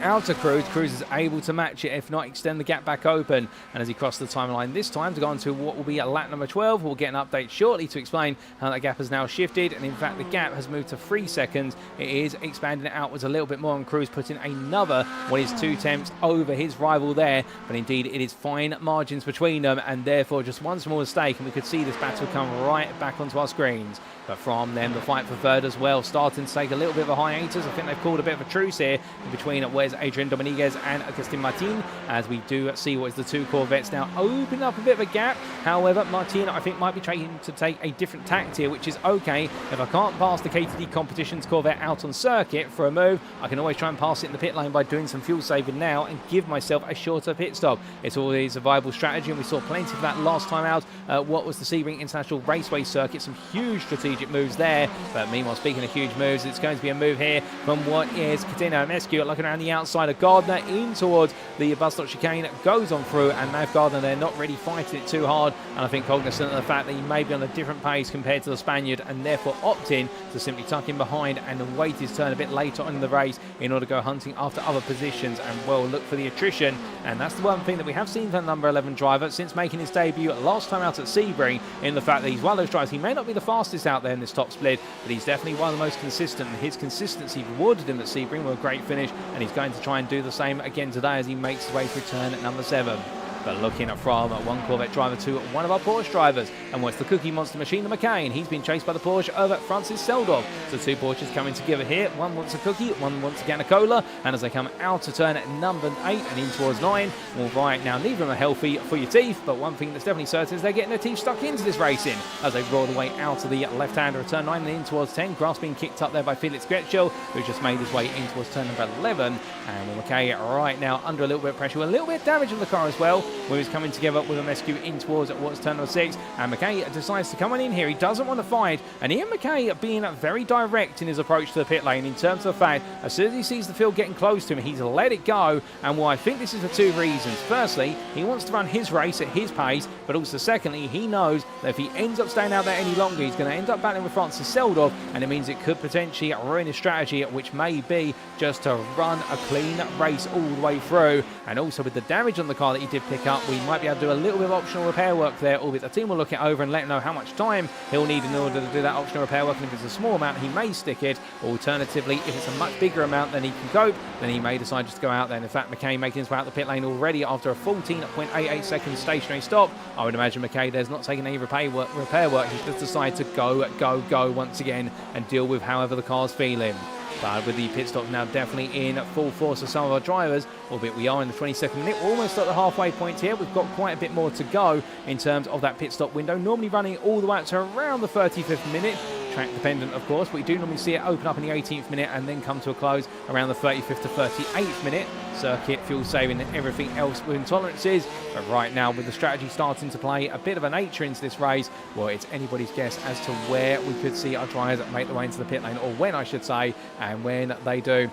out of Cruz is able to match it, if not extend the gap back open. And as he crossed the timeline this time to go on to what will be at lap number 12, we'll get an update shortly to explain how that gap has now shifted. And in fact, the gap has moved to 3 seconds. It is expanding it outwards a little bit more, and Cruz putting another, what is 2 tenths over his rival there. But indeed, it is fine margins between them, and therefore just one small mistake, and we could see this battle come right back onto our screens. But from them, the fight for third as well, starting to take a little bit of a hiatus. I think they've called a bit of a truce here in between where's Adrian Dominguez and Agustin Martin, as we do see what is the 2 Corvettes now opening up a bit of a gap. However, Martin, I think, might be trying to take a different tact here, which is okay. If I can't pass the KTD Competitions Corvette out on circuit for a move, I can always try and pass it in the pit lane by doing some fuel saving now and give myself a shorter pit stop. It's always a viable strategy, and we saw plenty of that last time out. What was the Sebring International Raceway circuit? Some huge strategic moves there. But meanwhile, speaking of huge moves, it's going to be a move here from what is Catena Amescu, looking around the outside of Gardner in towards the bus stop chicane, goes on through, and Mav Gardner there not really fighting it too hard, and I think cognizant of the fact that he may be on a different pace compared to the Spaniard, and therefore opting to simply tuck in behind and wait his turn a bit later on in the race in order to go hunting after other positions and well look for the attrition. And that's the one thing that we have seen from number 11 driver since making his debut last time out at Sebring, in the fact that he's one of those drivers. He may not be the fastest out there in this top split, but he's definitely one of the most consistent, and his consistency rewarded him at Sebring with a great finish, and he's going to try and do the same again today as he makes his way to return at number 7. But looking from one Corvette driver to one of our Porsche drivers, and what's the Cookie Monster machine, the McCain. He's been chased by the Porsche over Francis Seldorf. So 2 Porsches coming together here. One wants a cookie, one wants a can of cola, and as they come out to turn at number 8 and in towards 9, well, right now, neither of them are healthy for your teeth, but one thing that's definitely certain is they're getting their teeth stuck into this racing as they roll the way out of the left-hander of turn 9 and in towards 10. Grass being kicked up there by Felix Gretschel, who's just made his way in towards turn number 11. And McKay right now under a little bit of pressure, a little bit of damage on the car as well. where he's coming together with a Mescu in towards what's turn number 6, and McKay decides to come on in here. He doesn't want to fight, and Ian McKay being very direct in his approach to the pit lane in terms of the fact, as soon as he sees the field getting close to him, he's let it go. And well, I think this is for two reasons. Firstly, he wants to run his race at his pace, but also secondly, he knows that if he ends up staying out there any longer, he's going to end up battling with Francis Seldorf, and it means it could potentially ruin his strategy, which may be just to run a clean race all the way through. And also with the damage on the car that he did pick up, we might be able to do a little bit of optional repair work there, albeit the team will look it over and let him know how much time he'll need in order to do that optional repair work, and if it's a small amount, he may stick it. Alternatively, if it's a much bigger amount than he can cope, then he may decide just to go out there. And in fact, McKay making his way out the pit lane already after a 14.88 second stationary stop. I would imagine McKay there's not taking any repair work. He's just decided to go once again and deal with however the car's feeling. But with the pit stop now definitely in full force for some of our drivers, albeit we are in the 22nd minute. We're almost at the halfway point here. We've got quite a bit more to go in terms of that pit stop window, normally running all the way up to around the 35th minute. Track dependent, of course, but we do normally see it open up in the 18th minute and then come to a close around the 35th to 38th minute. Circuit, fuel saving, and everything else within tolerances. But right now, with the strategy starting to play a bit of a nature into this race, well, it's anybody's guess as to where we could see our drivers make their way into the pit lane, or when, I should say, and when they do.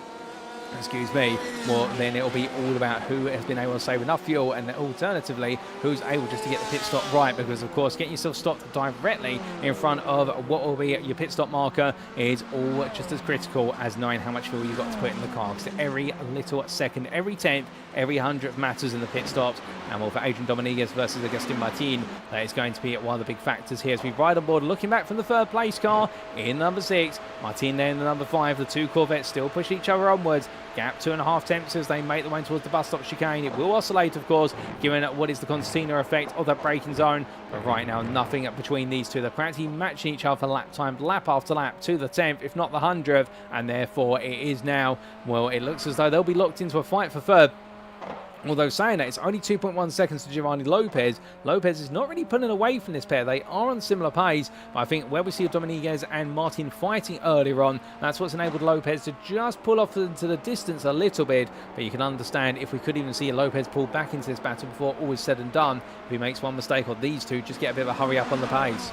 Excuse me, well, then it'll be all about who has been able to save enough fuel, and alternatively, who's able just to get the pit stop right, because of course, getting yourself stopped directly in front of what will be your pit stop marker is all just as critical as knowing how much fuel you've got to put in the car, because every little second, every tenth, every hundredth matters in the pit stops. And well, for Adrian Dominguez versus Agustin Martin, that is going to be one of the big factors here as we ride on board, looking back from the third place car in number 6, Martin there in the number 5. The two Corvettes still push each other onwards. Gap 2.5 tenths as they make the way towards the bus stop chicane. It will oscillate, of course, given what is the concertina effect of that braking zone. But right now, nothing between these two. They're practically matching each other for lap time, lap after lap, to the 10th, if not the 100th. And therefore, it is now, well, it looks as though they'll be locked into a fight for third. Although saying that, it's only 2.1 seconds to Giovanni Lopez. Lopez is not really pulling away from this pair. They are on similar pace, but I think where we see Dominguez and Martin fighting earlier on, that's what's enabled Lopez to just pull off into the distance a little bit. But you can understand if we could even see Lopez pull back into this battle before all is said and done, if he makes one mistake or these two just get a bit of a hurry up on the pace.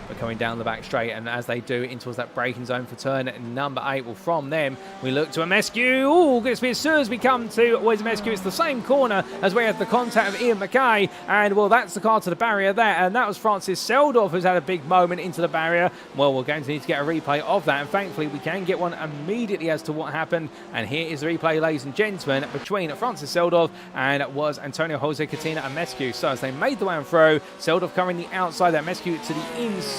But coming down the back straight, and as they do in towards that braking zone for turn number 8, well, from them we look to a Mescu. Oh, goodness me, as soon as we come to where's Mescu, it's the same corner as we have the contact of Ian McKay, and well, that's the car to the barrier there, and that was Francis Seldorf who's had a big moment into the barrier. Well, we're going to need to get a replay of that, and thankfully we can get one immediately as to what happened. And here is the replay, ladies and gentlemen, between Francis Seldorf and was Antonio Jose Catina and Mescu. So as they made the way on through, Seldorf covering the outside there, Mescu to the inside,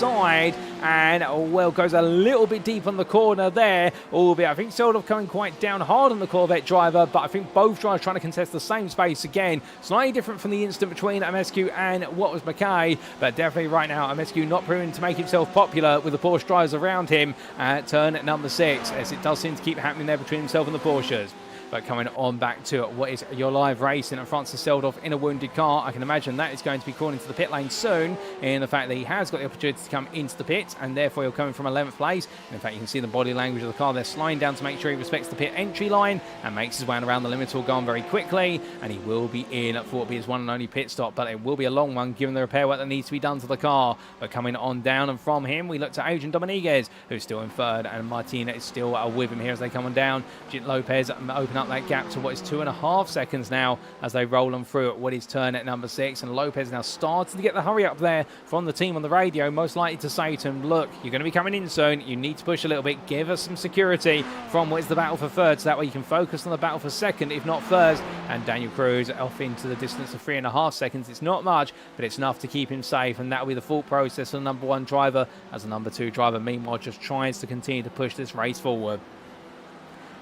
and well, goes a little bit deep on the corner there, albeit I think Seldorf coming quite down hard on the Corvette driver, but I think both drivers trying to contest the same space again. Slightly different from the instant between Mescu and what was McKay, but definitely right now Mescu not proving to make himself popular with the Porsche drivers around him at turn number 6, as it does seem to keep happening there between himself and the Porsches. But coming on back to what is your live racing and Francis Seldorf in a wounded car, I can imagine that is going to be crawling into the pit lane soon, in the fact that he has got the opportunity to come into the pit, and therefore he'll come in from 11th place. And in fact, you can see the body language of the car there, sliding down to make sure he respects the pit entry line and makes his way around the limit, all gone very quickly, and he will be in for what will be his one and only pit stop, but it will be a long one given the repair work that needs to be done to the car. But coming on down, and from him we look to Adrian Dominguez, who's still in third, and Martina is still with him here as they come on down. Lopez open up that gap to what is 2.5 seconds now as they roll on through at what is turn at number 6, and Lopez now starting to get the hurry up there from the team on the radio, most likely to say to him, look, you're going to be coming in soon, you need to push a little bit, give us some security from what is the battle for third, so that way you can focus on the battle for second, if not first. And Daniel Cruz off into the distance of 3.5 seconds. It's not much, but it's enough to keep him safe, and that will be the full process for the number 1 driver, as the number 2 driver meanwhile just tries to continue to push this race forward.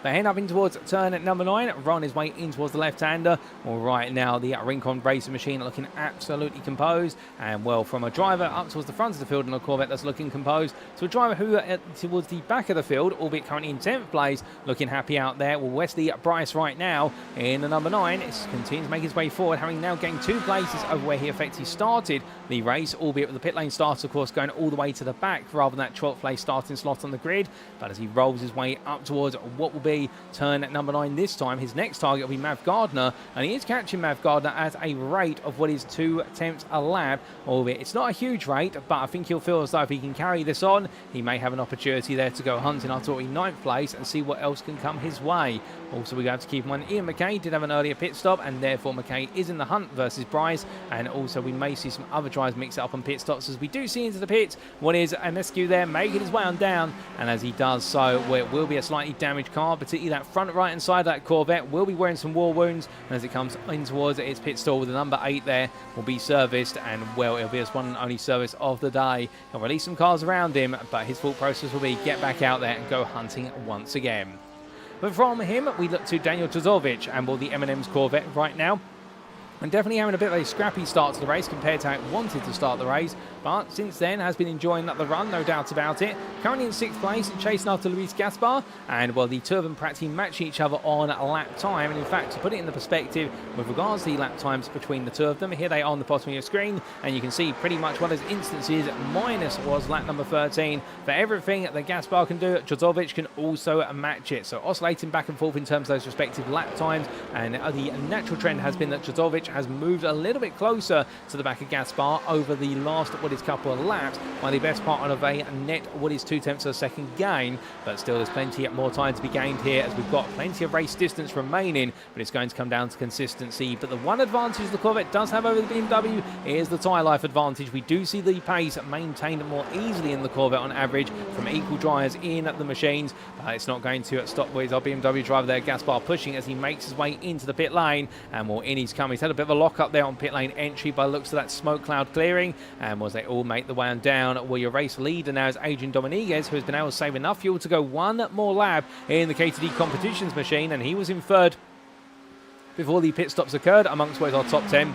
They head up in towards turn at number 9, run his way in towards the left-hander. All right, now the Rincon racing machine looking absolutely composed, and well, from a driver up towards the front of the field in a Corvette that's looking composed, to a driver who towards the back of the field, albeit currently in 10th place, looking happy out there. Well, Wesley Bryce right now in the number 9 continues to make his way forward, having now gained 2 places over where he effectively started the race, albeit with the pit lane start, of course, going all the way to the back rather than that 12th place starting slot on the grid. But as he rolls his way up towards what will be be turn number 9 this time. His next target will be Mav Gardner, and he is catching Mav Gardner at a rate of what is 2 attempts a lap, albeit it's not a huge rate, but I think he'll feel as though if he can carry this on, he may have an opportunity there to go hunting after 9th place and see what else can come his way. Also, we have to keep in mind Ian McKay did have an earlier pit stop, and therefore McKay is in the hunt versus Bryce, and also we may see some other drivers mix it up on pit stops as we do see into the pits what is MSQ there making his way on down, and as he does so, it will be a slightly damaged car, particularly that front right hand side of that Corvette will be wearing some war wounds, and as it comes in towards its pit stall with the number 8 there will be serviced, and well, it'll be his one and only service of the day. He'll release some cars around him, but his thought process will be get back out there and go hunting once again. But from him, we look to Daniel Tuzovic and the M&M's Corvette right now. And definitely having a bit of a scrappy start to the race compared to how it wanted to start the race, but since then has been enjoying the run, no doubt about it. Currently in 6th place and chasing after Luis Gaspar, and well, the two of them practically match each other on lap time, and in fact, to put it in the perspective with regards to the lap times between the two of them, here they are on the bottom of your screen, and you can see pretty much what his instances minus was lap number 13. For everything that Gaspar can do, Tuzovic can also match it, so oscillating back and forth in terms of those respective lap times, and the natural trend has been that Tuzovic has moved a little bit closer to the back of Gaspar over the last couple of laps, by the best part of a net 2/10 of a second gain, but still there's plenty more time to be gained here as we've got plenty of race distance remaining, but it's going to come down to consistency. But the one advantage the Corvette does have over the BMW is the tyre life advantage. We do see the pace maintained more easily in the Corvette on average from equal drivers in the machines. It's not going to stop with our BMW driver there, Gaspar, pushing as he makes his way into the pit lane, and well, in he's come. He's had a bit of a lock up there on pit lane entry by the looks of that smoke cloud clearing, and was they all make the way on down. Well, your race leader now is Adrian Dominguez, who has been able to save enough fuel to go one more lap in the KTD competitions machine, and he was in 3rd before the pit stops occurred amongst what is our top 10.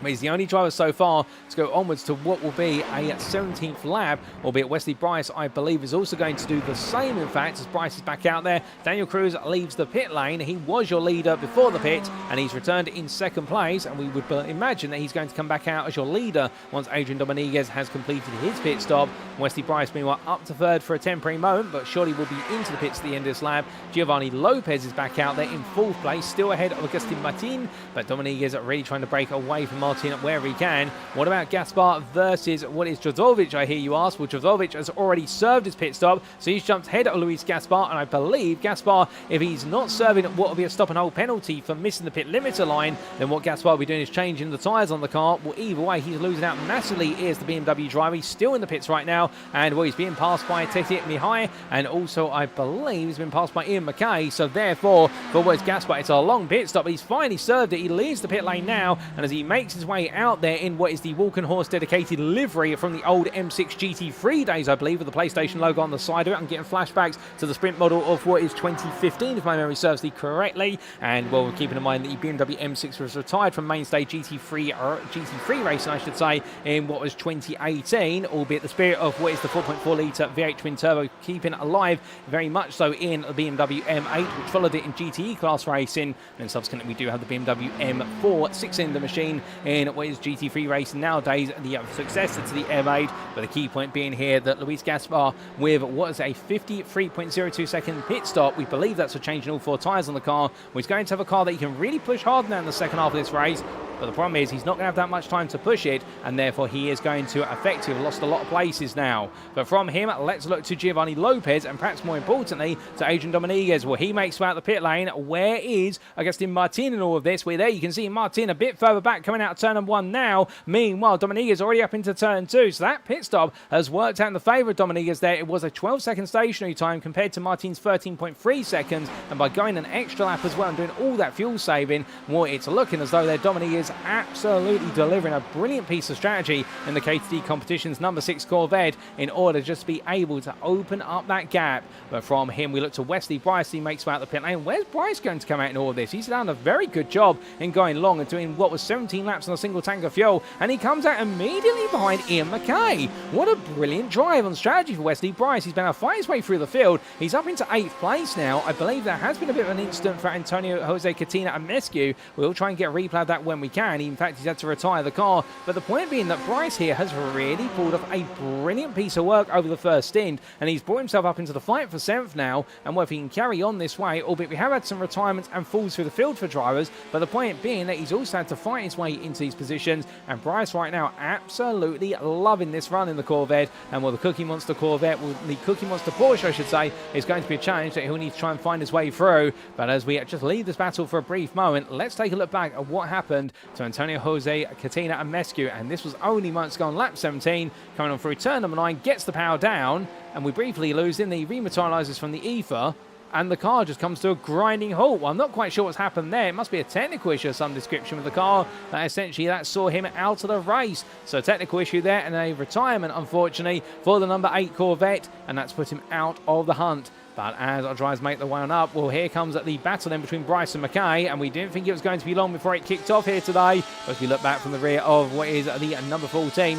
He's the only driver so far to go onwards to what will be a 17th lap, albeit Wesley Bryce, I believe, is also going to do the same, in fact, as Bryce is back out there. Daniel Cruz leaves the pit lane. He was your leader before the pit, and he's returned in 2nd place, and we would imagine that he's going to come back out as your leader once Adrian Dominguez has completed his pit stop. Wesley Bryce, meanwhile, up to 3rd for a temporary moment, but surely will be into the pits at the end of this lap. Giovanni Lopez is back out there in 4th place, still ahead of Agustin Martin, but Dominguez really trying to break away from Martin wherever he can. What about Gaspar versus what is Tuzovic, I hear you ask? Well, Tuzovic has already served his pit stop, so he's jumped ahead of Luis Gaspar, and I believe Gaspar, if he's not serving what will be a stop and hold penalty for missing the pit limiter line, then what Gaspar will be doing is changing the tyres on the car. Well, either way, he's losing out massively. Is the BMW driver. He's still in the pits right now, and well, he's being passed by Teti Mihai, and also I believe he's been passed by Ian McKay, so therefore, for what is Gaspar, it's a long pit stop, but he's finally served it. He leaves the pit lane now, and as he makes his way out there in what is the Walkenhorst dedicated livery from the old M6 GT3 days, I believe, with the PlayStation logo on the side of it. I'm getting flashbacks to the sprint model of what is 2015, if my memory serves me correctly. And well, we're keeping in mind that the BMW M6 was retired from mainstay GT3 racing, I should say, in what was 2018, albeit the spirit of what is the 4.4 litre V8 twin turbo keeping alive very much so in the BMW M8, which followed it in GTE class racing, and subsequently we do have the BMW M4 6-cylinder machine in what is GT3 racing nowadays, the successor to the M8. But the key point being here that Luis Gaspar, with what is a 53.02 second pit stop, we believe that's a change in all 4 tyres on the car, which is going to have a car that he can really push hard now in the second half of this race. But the problem is he's not going to have that much time to push it, and therefore he is going to effectively have lost a lot of places now. But from him, let's look to Giovanni Lopez, and perhaps more importantly to Adrian Dominguez. Well, he makes way out the pit lane. Where is Agustin Martin in all of this? We're there. You can see Martin a bit further back coming out of turn 1 now. Meanwhile, Dominguez already up into turn 2. So that pit stop has worked out in the favour of Dominguez there. It was a 12-second stationary time compared to Martin's 13.3 seconds. And by going an extra lap as well and doing all that fuel saving, well, it's looking as though Dominguez absolutely delivering a brilliant piece of strategy in the KTD competition's number 6 Corvette in order just to be able to open up that gap. But from him, we look to Wesley Bryce. He makes way out the pit lane. Where's Bryce going to come out in all of this? He's done a very good job in going long and doing what was 17 laps on a single tank of fuel, and he comes out immediately behind Ian McKay. What a brilliant drive on strategy for Wesley Bryce. He's been able to fight his way through the field. He's up into 8th place now. I believe there has been a bit of an incident for Antonio Jose Catina and Mescu. We'll try and get a replay of that when we can. In fact, he's had to retire the car. But the point being that Bryce here has really pulled off a brilliant piece of work over the first stint, and he's brought himself up into the fight for 7th now. And whether he can carry on this way, albeit we have had some retirements and falls through the field for drivers, but the point being that he's also had to fight his way into these positions. And Bryce right now absolutely loving this run in the Corvette. And the Cookie Monster Corvette, the Cookie Monster Porsche, I should say, is going to be a challenge that he'll need to try and find his way through. But as we just leave this battle for a brief moment, let's take a look back at what happened to Antonio, Jose, Katina and Mescu. And this was only months ago on lap 17, coming on through turn number 9, gets the power down, and we briefly lose in the rematerializers from the ether, and the car just comes to a grinding halt. Well, I'm not quite sure what's happened there. It must be a technical issue of some description with the car that essentially that saw him out of the race. So a technical issue there and a retirement, unfortunately, for the number 8 Corvette, and that's put him out of the hunt. But as our drivers make the way on up, well, here comes the battle then between Bryce and McKay, and we didn't think it was going to be long before it kicked off here today. But if you look back from the rear of what is the number 14,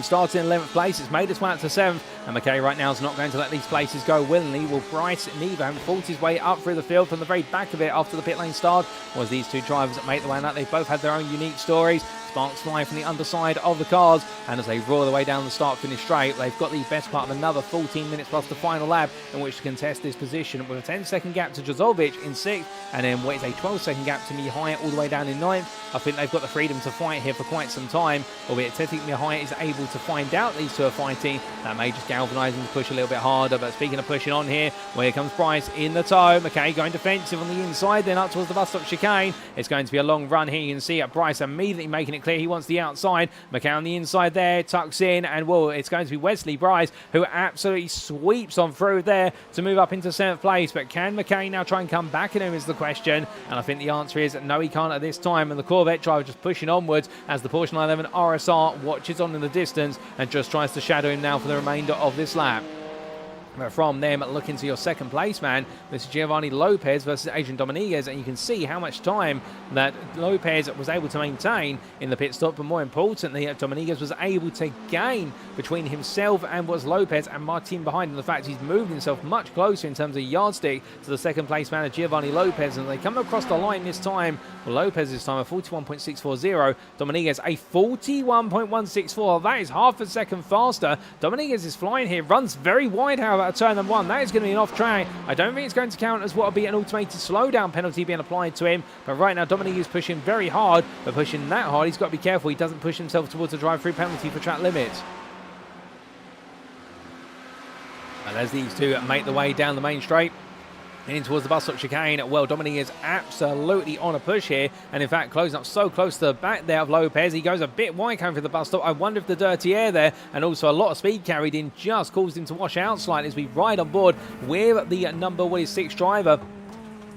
starting in 11th place, it's made its way up to 7th, and McKay right now is not going to let these places go willingly. Will Bryce neither have fought his way up through the field from the very back of it after the pit lane start? Was these two drivers that make the way on up? They both had their own unique stories. Sparks fly from the underside of the cars, and as they roar their way down the start-finish straight, they've got the best part of another 14 minutes plus the final lap in which to contest this position, with a 10-second gap to Jozovic in 6th, and then what is a 12-second gap to Mihai all the way down in 9th. I think they've got the freedom to fight here for quite some time, albeit technically Mihai is able to find out these two are fighting. That may just galvanise him to push a little bit harder, but speaking of pushing on here, well, here comes Bryce in the tow. McKay going defensive on the inside, then up towards the bus stop chicane. It's going to be a long run here. You can see Bryce immediately making it clear he wants the outside. McKay on the inside there, tucks in, and well, it's going to be Wesley Bryce who absolutely sweeps on through there to move up into 7th place. But can McKay now try and come back at him is the question, and I think the answer is no, he can't at this time. And the Corvette driver just pushing onwards as the Porsche 911 RSR watches on in the distance and just tries to shadow him now for the remainder of this lap. But from them, look into your second place, man. This is Giovanni Lopez versus Adrian Dominguez, and you can see how much time that Lopez was able to maintain in the pit stop, but more importantly, Dominguez was able to gain between himself and was Lopez and Martin behind him. The fact he's moved himself much closer in terms of yardstick to the second place man of Giovanni Lopez, and they come across the line this time. Well, Lopez this time a 41.640, Dominguez a 41.164. That is half a second faster. Dominguez is flying here, runs very wide, however, at turn number 1. That is going to be an off track. I don't think it's going to count as what will be an automated slowdown penalty being applied to him. But right now, Dominique is pushing very hard. But pushing that hard, he's got to be careful he doesn't push himself towards a drive-through penalty for track limits. And as these two make the way down the main straight, in towards the bus stop chicane, well, Dominique is absolutely on a push here, and in fact closing up so close to the back there of Lopez. He goes a bit wide coming through the bus stop. I wonder if the dirty air there and also a lot of speed carried in just caused him to wash out slightly as we ride on board with the number 6 driver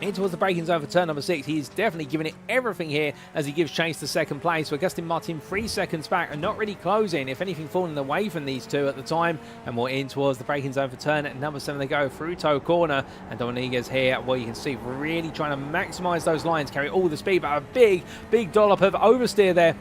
in towards the braking zone for turn number 6. He's definitely giving it everything here as he gives chase to second place. So Agustin Martin 3 seconds back and not really closing, if anything falling away from these two at the time. And we're in towards the braking zone for turn at number 7. They go through toe corner, and Dominguez here, well, you can see really trying to maximize those lines, carry all the speed, but a big dollop of oversteer there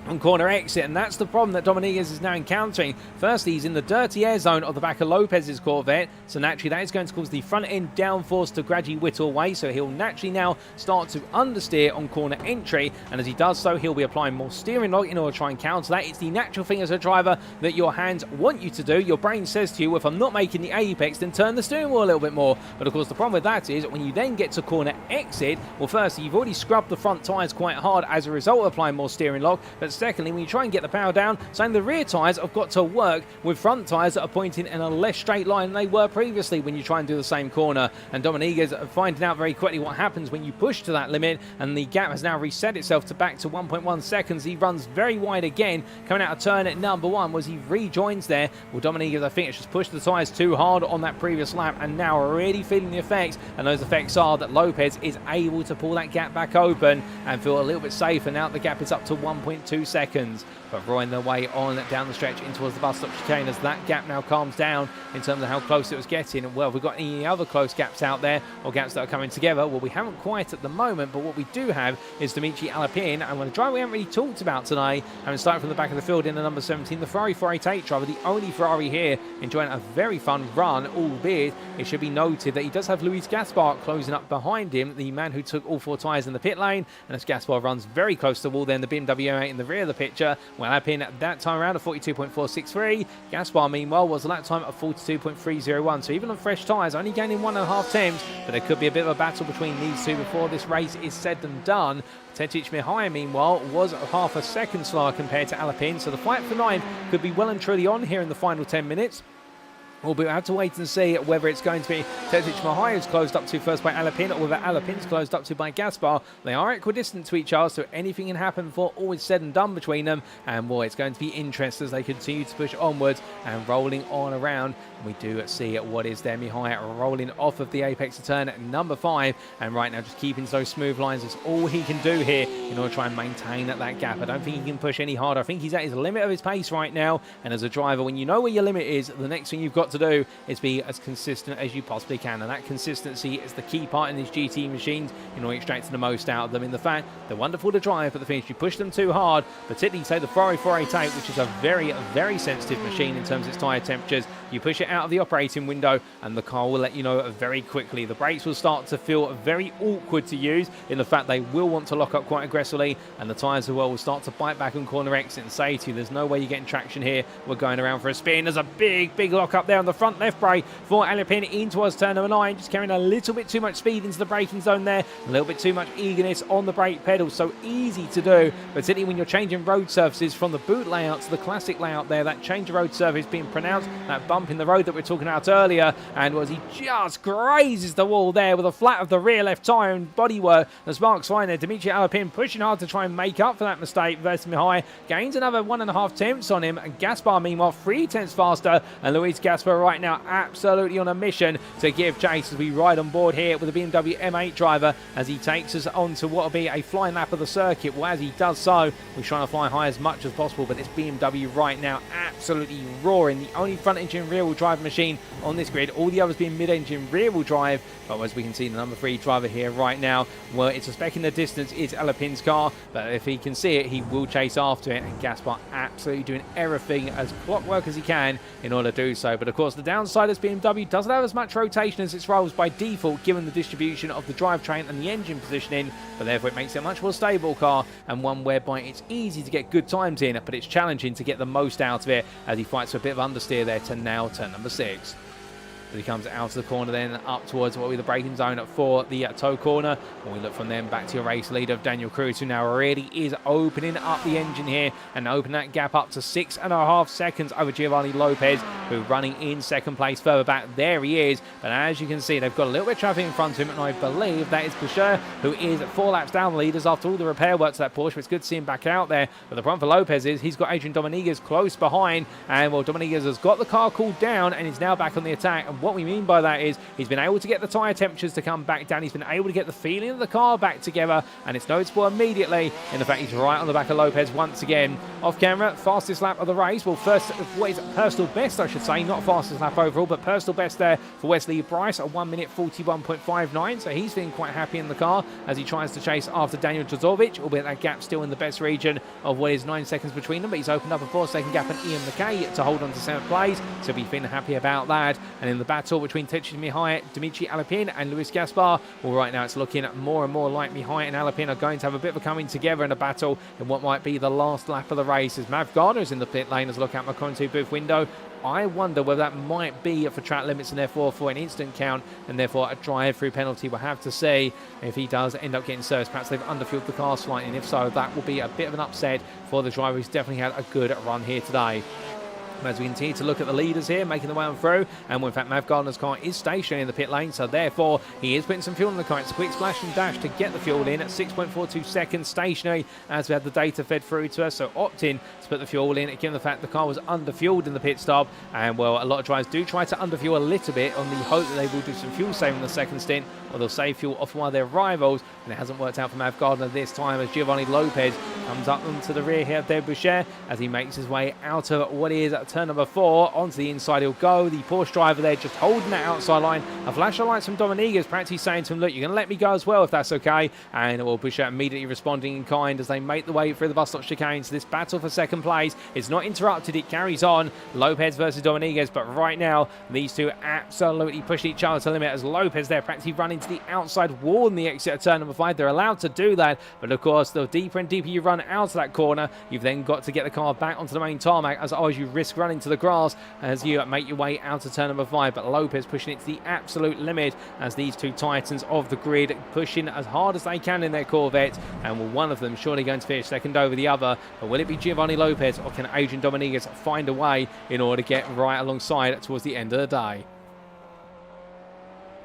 on corner exit, and that's the problem that Dominguez is now encountering. Firstly, he's in the dirty air zone of the back of Lopez's Corvette, so naturally that is going to cause the front end downforce to gradually whittle away, so he'll naturally now start to understeer on corner entry, and as he does so, he'll be applying more steering lock in order to try and counter that. It's the natural thing as a driver that your hands want you to do. Your brain says to you, well, if I'm not making the apex, then turn the steering wheel a little bit more. But of course, the problem with that is when you then get to corner exit, well, firstly, you've already scrubbed the front tyres quite hard as a result of applying more steering lock, but secondly, when you try and get the power down, saying the rear tyres have got to work with front tyres that are pointing in a less straight line than they were previously when you try and do the same corner. And Dominguez finding out very quickly what happens when you push to that limit, and the gap has now reset itself to back to 1.1 seconds. He runs very wide again, coming out of turn at number 1 was he rejoins there. Well, Dominguez, I think, has just pushed the tyres too hard on that previous lap, and now already feeling the effects, and those effects are that Lopez is able to pull that gap back open and feel a little bit safer. Now the gap is up to 1.2 seconds. But roaring their way on down the stretch in towards the bus stop chicane as that gap now calms down in terms of how close it was getting. Well, have we got any other close gaps out there or gaps that are coming together? Well, we haven't quite at the moment, but what we do have is Dimitri Alapin, and when a driver we haven't really talked about today, having started from the back of the field in the number 17, the Ferrari 488 driver, the only Ferrari here, enjoying a very fun run, albeit it should be noted that he does have Luis Gaspar closing up behind him, the man who took all 4 tyres in the pit lane, and as Gaspar runs very close to the wall, then the BMW M8 in the rear of the picture. Well, Alapin at that time around a 42.463. Gaspar, meanwhile, was a lap time of 42.301. So even on fresh tyres, only gaining 1.5 tenths, but there could be a bit of a battle between these two before this race is said and done. Tetic Mihai, meanwhile, was half a second slower compared to Alapin, so the fight for 9 could be well and truly on here in the final 10 minutes. We'll have to wait and see whether it's going to be Tetic Mihai who's closed up to first by Alapin, or whether Alapin's closed up to by Gaspar. They are equidistant to each other, so anything can happen before all is said and done between them. And boy, it's going to be interesting as they continue to push onwards and rolling on around. We do see what is there. Mihai rolling off of the apex of turn at number 5, and right now just keeping those smooth lines is all he can do here in order to try and maintain that gap. I don't think he can push any harder. I think he's at his limit of his pace right now, and as a driver, when you know where your limit is, the next thing you've got to do is be as consistent as you possibly can, and that consistency is the key part in these GT machines in order to extract the most out of them. In the fact they're wonderful to drive, but the finish, you push them too hard, particularly say the Ferrari 488, which is a very sensitive machine in terms of its tyre temperatures. You push it out of the operating window and the car will let you know very quickly. The brakes will start to feel very awkward to use in the fact they will want to lock up quite aggressively, and the tyres as well will start to bite back on corner exit and say to you, there's no way you're getting traction here. We're going around for a spin. There's a big lock up there on the front left brake for Alapin in towards turn number 9, just carrying a little bit too much speed into the braking zone there, a little bit too much eagerness on the brake pedal. So easy to do, particularly when you're changing road surfaces from the boot layout to the classic layout there. That change of road surface being pronounced, that bump in the road that we're talking about earlier, and was he just grazes the wall there with a flat of the rear left tyre and bodywork. The sparks flying there. Dimitri Alapin pushing hard to try and make up for that mistake versus Mihai, gains another 1.5 tenths on him, and Gaspar meanwhile 3 tenths faster, and Luis Gaspar right now absolutely on a mission to give chase as we ride on board here with the BMW M8 driver as he takes us on to what will be a flying lap of the circuit. Well, as he does so, we're trying to fly high as much as possible, but this BMW right now absolutely roaring. The only front engine rear wheel drive machine on this grid, all the others being mid-engine rear wheel drive. But as we can see, the number 3 driver here right now, well, it's a speck in the distance, it's Alapin's car, but if he can see it, he will chase after it, and Gaspar absolutely doing everything as clockwork as he can in order to do so. But of course, the downside is BMW doesn't have as much rotation as its rolls by default, given the distribution of the drivetrain and the engine positioning, but therefore it makes it a much more stable car, and one whereby it's easy to get good times in, but it's challenging to get the most out of it as he fights for a bit of understeer there to now turn number 6. As he comes out of the corner then up towards what will be the braking zone for the toe corner. When we look from them back to your race leader of Daniel Cruz, who now already is opening up the engine here and opening that gap up to 6.5 seconds over Giovanni Lopez, who running in second place further back. There he is, but as you can see, they've got a little bit of traffic in front of him, and I believe that is Boucher, who is 4 laps down the leaders after all the repair work to that Porsche. It's good to see him back out there, but the problem for Lopez is he's got Adrian Dominguez close behind, and well, Dominguez has got the car cooled down and is now back on the attack. And what we mean by that is he's been able to get the tyre temperatures to come back down, he's been able to get the feeling of the car back together, and it's noticeable immediately in the fact he's right on the back of Lopez once again. Off camera, fastest lap of the race, well, first, what is personal best I should say, not fastest lap overall, but personal best there for Wesley Bryce at 1 minute 41.59, so he's feeling quite happy in the car as he tries to chase after Daniel Djordjevic, albeit that gap still in the best region of what is 9 seconds between them, but he's opened up a 4-second gap on Ian McKay to hold on to 7th place, so he's feeling happy about that. And in the battle between Tetic Mihai, Dimitri Alapin and Luis Gaspar, well, right now it's looking more and more like Mihai and Alapin are going to have a bit of a coming together in a battle in what might be the last lap of the race, as Mav Gardner is in the pit lane as look out my commentary booth window. I wonder whether that might be for track limits and therefore for an instant count and therefore a drive-through penalty. We'll have to see if he does end up getting served. Perhaps they've underfueled the car slightly, and if so, that will be a bit of an upset for the driver who's definitely had a good run here today. As we continue to look at the leaders here, making the way on through, and in fact, Mav Gardner's car is stationary in the pit lane, so therefore he is putting some fuel in the car. It's a quick splash and dash to get the fuel in at 6.42 seconds stationary as we had the data fed through to us, so opting to put the fuel in, given the fact the car was under-fueled in the pit stop, and well, a lot of drivers do try to under-fuel a little bit on the hope that they will do some fuel saving in the second stint, or they'll save fuel off one of their rivals, and it hasn't worked out for Mav Gardner this time as Giovanni Lopez comes up onto the rear here of David Boucher as he makes his way out of what is turn number 4. Onto the inside he'll go. The Porsche driver there just holding that outside line. A flash of lights from Dominiguez, practically saying to him, look, you're going to let me go as well if that's okay. And well, Boucher immediately responding in kind as they make the way through the bus stop chicane. So this battle for second place is not interrupted. It carries on. Lopez versus Dominiguez. But right now, these two absolutely push each other to the limit as Lopez there practically running to the outside wall in the exit of turn number 5. They're allowed to do that. But of course, the deeper and deeper you run out of that corner, you've then got to get the car back onto the main tarmac, as otherwise you risk running to the grass as you make your way out of turn number 5. But Lopez pushing it to the absolute limit as these two titans of the grid pushing as hard as they can in their Corvette, and will one of them surely going to finish second over the other. But will it be Giovanni Lopez or can Adrian Dominiguez find a way in order to get right alongside towards the end of the day?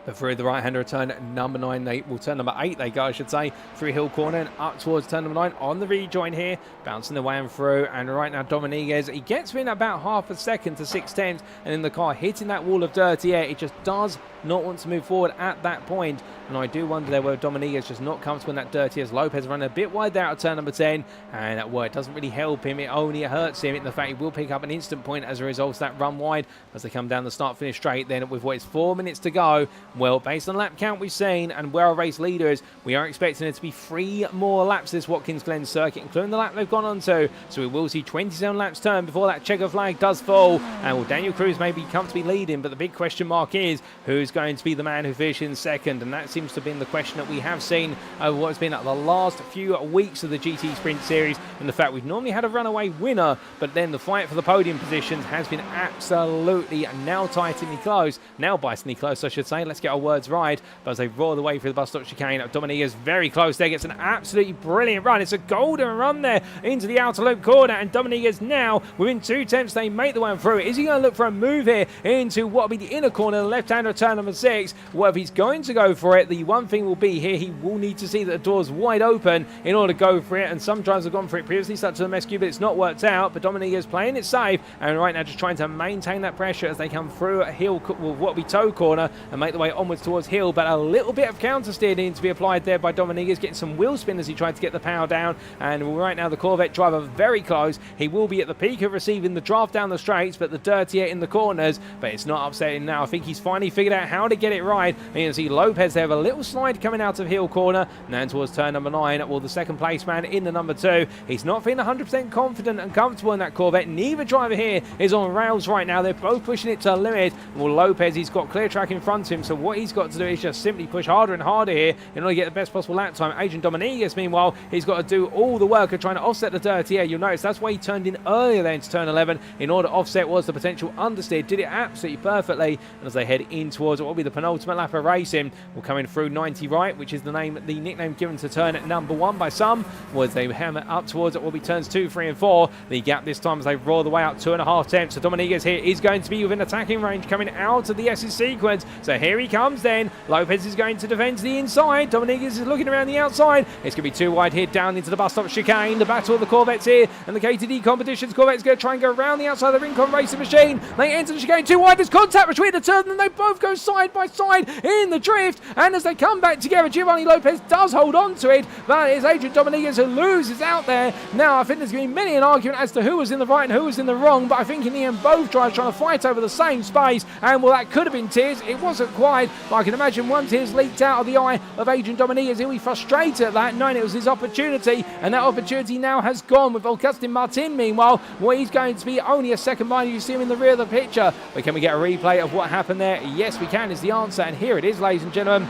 But through the right-hander turn number 9, turn number 8 they go, I should say, through Hill Corner and up towards turn number 9 on the rejoin here, bouncing the way and through. And right now, Dominiguez, he gets within about half a second to 6/10, and in the car hitting that wall of dirty air, it just does not want to move forward at that point. And I do wonder there whether Dominiguez just not comfortable in that dirty as Lopez running a bit wide there out of turn number 10, and it doesn't really help him, it only hurts him in the fact he will pick up an instant point as a result of that run wide as they come down the start-finish straight. Then with what is 4 minutes to go, well, based on the lap count we've seen and where our race leader is, we are expecting there to be 3 more laps this Watkins Glen circuit, including the lap they've gone on to. So we will see 27 laps turn before that checker flag does fall, and well, Daniel Cruz may be comfortably leading, but the big question mark is who's going to be the man who finishes in second, and that seems to have been the question that we have seen over what's been the last few weeks of the GTE Sprint Series, and the fact we've normally had a runaway winner, but then the fight for the podium positions has been absolutely now bitingly close, I should say. Let's get our words right. But as they roar the way through the bus stop chicane, Dominiguez very close there, gets an absolutely brilliant run. It's a golden run there into the outer loop corner, and Dominiguez now within 2 tenths, they make the way through. Is he going to look for a move here into what will be the inner corner, the left-hander turn number 6? Well, if he's going to go for it, the one thing will be here, he will need to see that the door's wide open in order to go for it, and some drivers have gone for it previously, such as the MSQ, but it's not worked out. But Dominiguez playing it safe, and right now just trying to maintain that pressure as they come through a hill, what will be toe corner, and make the way onwards towards hill. But a little bit of counter steer needing to be applied there by Dominiguez, getting some wheel spin as he tried to get the power down. And right now the Corvette driver very close. He will be at the peak of receiving the draft down the straights, but the dirty air in the corners. But it's not upsetting now. I think he's finally figured out how to get it right. And you can see Lopez there with a little slide coming out of hill corner, and then towards turn number 9. Well, the second place man in the number 2, he's not feeling 100% confident and comfortable in that Corvette. Neither driver here is on rails right now. They're both pushing it to the limit. Well, Lopez, he's got clear track in front of him, so what he's got to do is just simply push harder and harder here in order to get the best possible lap time. Adrian Dominiguez, meanwhile, he's got to do all the work of trying to offset the dirty air. You'll notice that's why he turned in earlier than to turn 11 in order to offset was the potential understeer. Did it absolutely perfectly, and as they head in towards what will be the penultimate lap of racing, we're coming through 90 right, which is the nickname given to turn at number 1 by some, was they hammer up towards it will be turns 2, 3 and 4. The gap this time as they roar the way out 2.5 tenths. So Dominiguez here is going to be within attacking range coming out of the S's sequence. So here he comes then. Lopez is going to defend to the inside. Dominiguez is looking around the outside. It's going to be too wide here down into the bus stop chicane. The battle of the Corvettes here and the KTD competitions. Corvette's going to try and go around the outside of the Rincon racing machine. They enter the chicane too wide. There's contact between the two of them. They both go side by side in the drift. And as they come back together, Giovanni Lopez does hold on to it. But it's Adrian Dominiguez who loses out there. Now, I think there's going to be many an argument as to who was in the right and who was in the wrong. But I think in the end, both drivers trying to fight over the same space. And well, that could have been tears. It wasn't quite. But I can imagine one tear's leaked out of the eye of Adrian Dominiguez. He'll be frustrated at that, knowing it was his opportunity. And that opportunity now has gone with Augustin Martin. Meanwhile, well, he's going to be only a second behind. You see him in the rear of the picture. But can we get a replay of what happened there? Yes, we can is the answer. And here it is, ladies and gentlemen.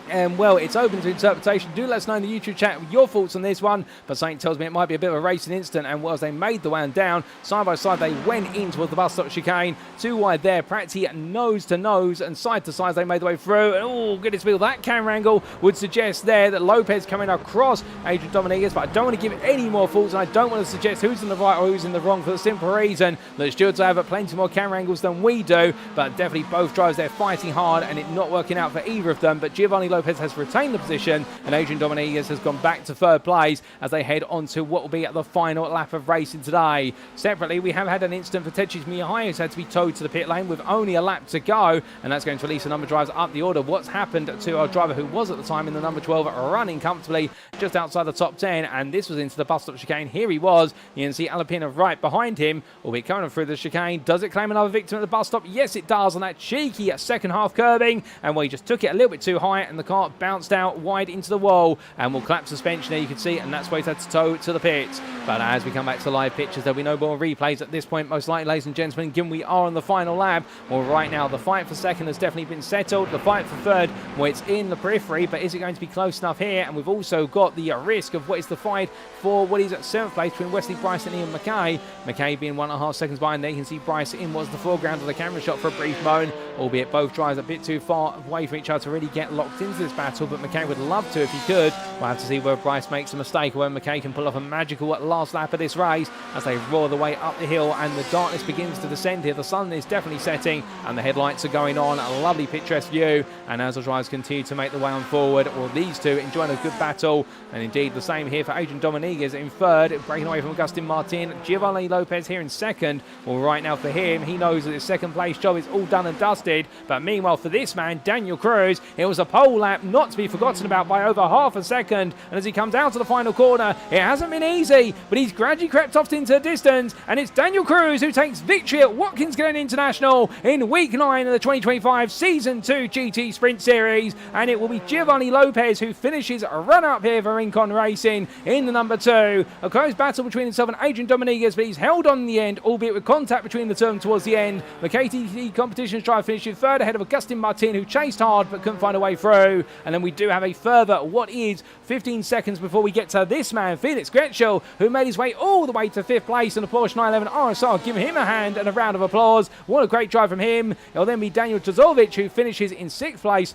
And well, it's open to interpretation. Do let us know in the YouTube chat your thoughts on this one. But something tells me it might be a bit of a racing incident. And as they made the way down, side by side, they went in towards the bus stop chicane. Too wide there, practically nose to nose and side to side. They made the way through. And oh, goodness me, that camera angle would suggest there that Lopez coming across Adrian Dominguez. But I don't want to give any more thoughts, and I don't want to suggest who's in the right or who's in the wrong for the simple reason that stewards have plenty more camera angles than we do. But definitely both drivers there fighting hard, and it not working out for either of them. But Giovanni Lopez has retained the position, and Adrian Dominguez has gone back to third place as they head on to what will be the final lap of racing today. Separately, we have had an incident for Tetris Mihai, who's had to be towed to the pit lane with only a lap to go, and that's going to release the number drivers up the order. What's happened to our driver who was at the time in the number 12 running comfortably just outside the top 10, and this was into the bus stop chicane. Here he was. You can see Alapina right behind him, albeit coming through the chicane. Does it claim another victim at the bus stop? Yes, it does, on that cheeky second half curbing, and we just took it a little bit too high, and the car bounced out wide into the wall and will collapse suspension there, you can see, and that's why he's had to tow to the pits. But as we come back to live pictures, there'll be no more replays at this point, most likely, ladies and gentlemen, given we are on the final lap. Well, right now, the fight for second has definitely been settled. The fight for third, well, it's in the periphery, but is it going to be close enough here? And we've also got the risk of what is the fight for what is at 7th place between Wesley Bryce and Ian McKay. McKay being 1.5 seconds behind there. You can see Bryce in was the foreground of the camera shot for a brief moment, albeit both drivers a bit too far away from each other to really get locked into this battle, but McKay would love to if he could. We'll have to see whether Bryce makes a mistake or whether McKay can pull off a magical last lap of this race as they roar the way up the hill and the darkness begins to descend here. The sun is definitely setting and the headlights are going on. A lovely picturesque view, and as the drivers continue to make the way on forward, well, these two enjoying a good battle, and indeed the same here for Adrian Dominguez in third, breaking away from Agustin Martin. Giovanni Lopez here in second. Well, right now for him, he knows that his second place job is all done and dusted, but meanwhile for this man, Daniel Cruz, it was a pole lap not to be forgotten about by over half a second, and as he comes out to the final corner, it hasn't been easy, but he's gradually crept off into the distance, and it's Daniel Cruz who takes victory at Watkins Glen International in week 9 of the 2025 Season 2 GTE Sprint Series, and it will be Giovanni Lopez who finishes a run-up here for Rincon Racing in the number 2. A close battle between himself and Adrian Dominguez, but he's held on in the end, albeit with contact between the two of them towards the end. The KTT Competitions driver finishing third ahead of Agustin Martin, who chased hard but couldn't find a way through. And then we do have a further, what is 15 seconds before we get to this man, Felix Gretschel, who made his way all the way to 5th place in the Porsche 911 RSR. Give him a hand and a round of applause. What a great drive from him. It'll then be Daniel Tozovich, who finishes in 6th place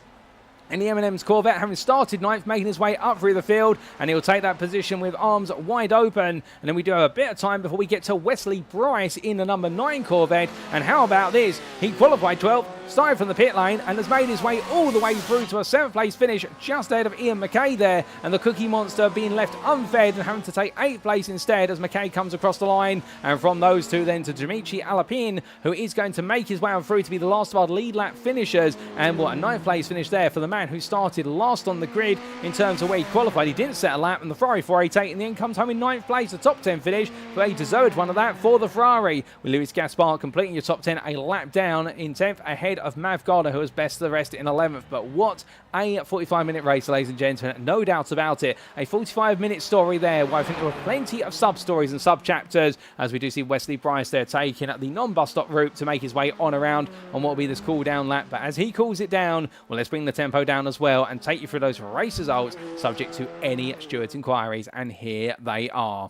in the M&M's Corvette, having started 9th, making his way up through the field, and he'll take that position with arms wide open. And then we do have a bit of time before we get to Wesley Bryce in the number 9 Corvette. And how about this? He qualified 12th, started from the pit lane, and has made his way all the way through to a 7th place finish, just ahead of Ian McKay there, and the Cookie Monster being left unfed and having to take 8th place instead as McKay comes across the line. And from those two then to Dimitri Alapin, who is going to make his way on through to be the last of our lead lap finishers. And what a 9th place finish there for the man who started last on the grid in terms of where he qualified. He didn't set a lap, and the Ferrari 488 in the end comes home in 9th place, a top 10 finish, but he deserved one of that for the Ferrari, with Luis Gaspar completing your top 10 a lap down in 10th ahead of Mav Garda, who was best of the rest in 11th. But what a 45-minute race, ladies and gentlemen, no doubt about it. A 45-minute story there, where I think there were plenty of sub-stories and sub-chapters, as we do see Wesley Bryce there taking the non-bus stop route to make his way on around on what will be this cool-down lap. But as he cools it down, well, let's bring the tempo down as well and take you through those race results subject to any stewards' inquiries, and here they are.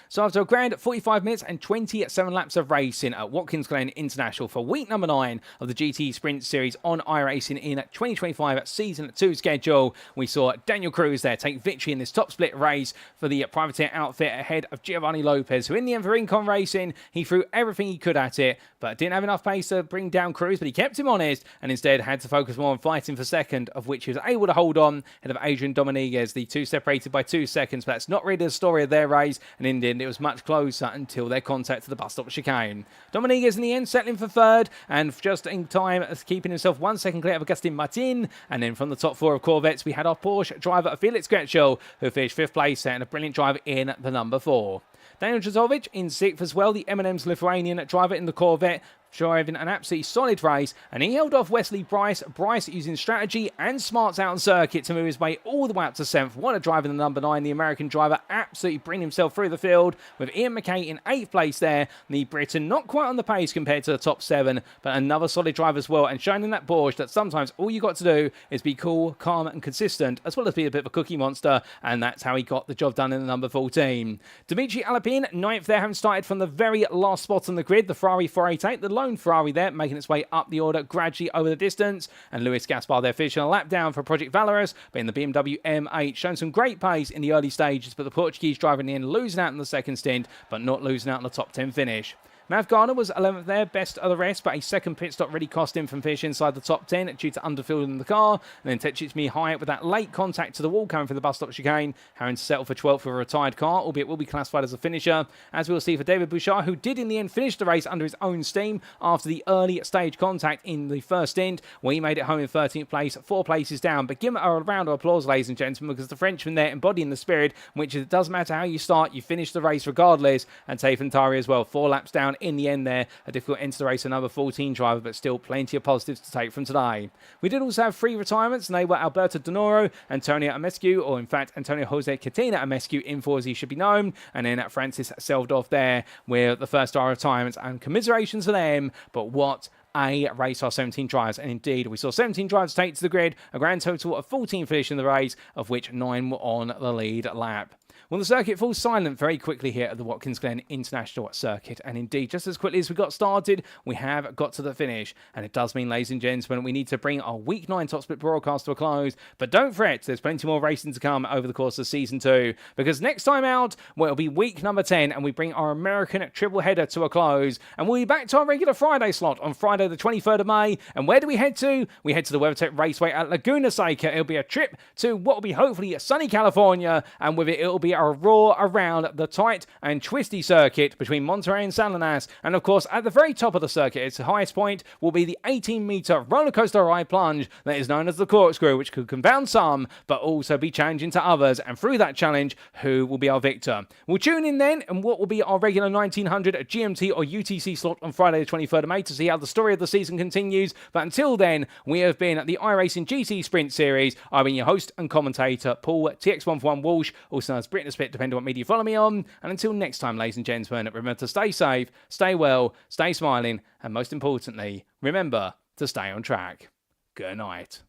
So after a grand 45 minutes and 27 laps of racing at Watkins Glen International for week number 9 of the GTE Sprint Series on iRacing in 2025 Season 2 schedule, we saw Daniel Cruz there take victory in this top split race for the privateer outfit ahead of Giovanni Lopez, who in the end for Rincon Racing, he threw everything he could at it, but didn't have enough pace to bring down Cruz, but he kept him honest and instead had to focus more on fighting for second, of which he was able to hold on ahead of Adrian Dominguez. The two separated by 2 seconds, but that's not really the story of their race, and in the end it was much closer until their contact to the bus stop chicane. Dominguez in the end settling for third, and just in time keeping himself 1 second clear of Agustin Martin. And then from the top 4 of Corvettes, we had our Porsche driver Felix Gretschel, who finished 5th place and a brilliant drive in the number 4. Daniel Jazovich in 6th as well, the M&M's Lithuanian driver in the Corvette, Driving an absolutely solid race, and he held off Wesley Bryce. Bryce using strategy and smarts out on circuit to move his way all the way up to 7th. What a driver in the number 9, the American driver, absolutely bringing himself through the field, with Ian McKay in 8th place there. The Briton not quite on the pace compared to the top 7, but another solid drive as well, and showing in that Porsche that sometimes all you got to do is be cool, calm and consistent, as well as be a bit of a cookie monster, and that's how he got the job done in the number 14. Dimitri Alapin, 9th there, having started from the very last spot on the grid, the Ferrari 488, the lone Ferrari there, making its way up the order gradually over the distance, and Lewis Gaspar there finishing a lap down for Project Valorous, but in the BMW M8, showing some great pace in the early stages, but the Portuguese driver in the end losing out in the second stint, but not losing out in the top 10 finish. Mav Garner was 11th there, best of the rest, but a second pit stop really cost him from finishing inside the top 10 due to underfielding the car. And then Techitsumi Hyatt with that late contact to the wall coming from the bus stop chicane, having to settle for 12th for a retired car, albeit will be classified as a finisher. As we'll see for David Bouchard, who did in the end finish the race under his own steam after the early stage contact in the first stint, where he made it home in 13th place, 4 places down. But give him a round of applause, ladies and gentlemen, because the Frenchman there embodying the spirit, which it doesn't matter how you start, you finish the race regardless. And Tayfun Tari as well, 4 laps down in the end there. A difficult end to the race, another 14 driver, but still plenty of positives to take from today. We did also have 3 retirements, and they were Alberto Donoro, Antonio Amescu, or in fact Antonio Jose Catina Amescu, in for as he should be known, and then Francis Seldorf there with the first star retirements, and commiserations for them. But what a race our 17 drivers, and indeed we saw 17 drivers take to the grid, a grand total of 14 finish in the race, of which 9 were on the lead lap. Well, the circuit falls silent very quickly here at the Watkins Glen International Circuit, and indeed, just as quickly as we got started, we have got to the finish, and it does mean, ladies and gentlemen, we need to bring our Week 9 Top Split broadcast to a close, but don't fret, there's plenty more racing to come over the course of Season 2, because next time out, well, it'll be week number 10, and we bring our American triple header to a close, and we'll be back to our regular Friday slot on Friday the 23rd of May, and where do we head to? We head to the WeatherTech Raceway at Laguna Seca. It'll be a trip to what will be hopefully sunny California, and with it, it'll be a roar around the tight and twisty circuit between Monterey and Salinas. And of course, at the very top of the circuit, its highest point will be the 18-meter roller coaster ride plunge that is known as the corkscrew, which could confound some, but also be challenging to others. And through that challenge, who will be our victor? We'll tune in then, and what will be our regular 1900 GMT or UTC slot on Friday the 23rd of May to see how the story of the season continues. But until then, we have been at the iRacing GTE Sprint Series. I've been your host and commentator, Paul TX141 Walsh, also known as Brit Spit, depending on what media you follow me on. And until next time, ladies and gentlemen, remember to stay safe, stay well, stay smiling, and most importantly, remember to stay on track. Good night.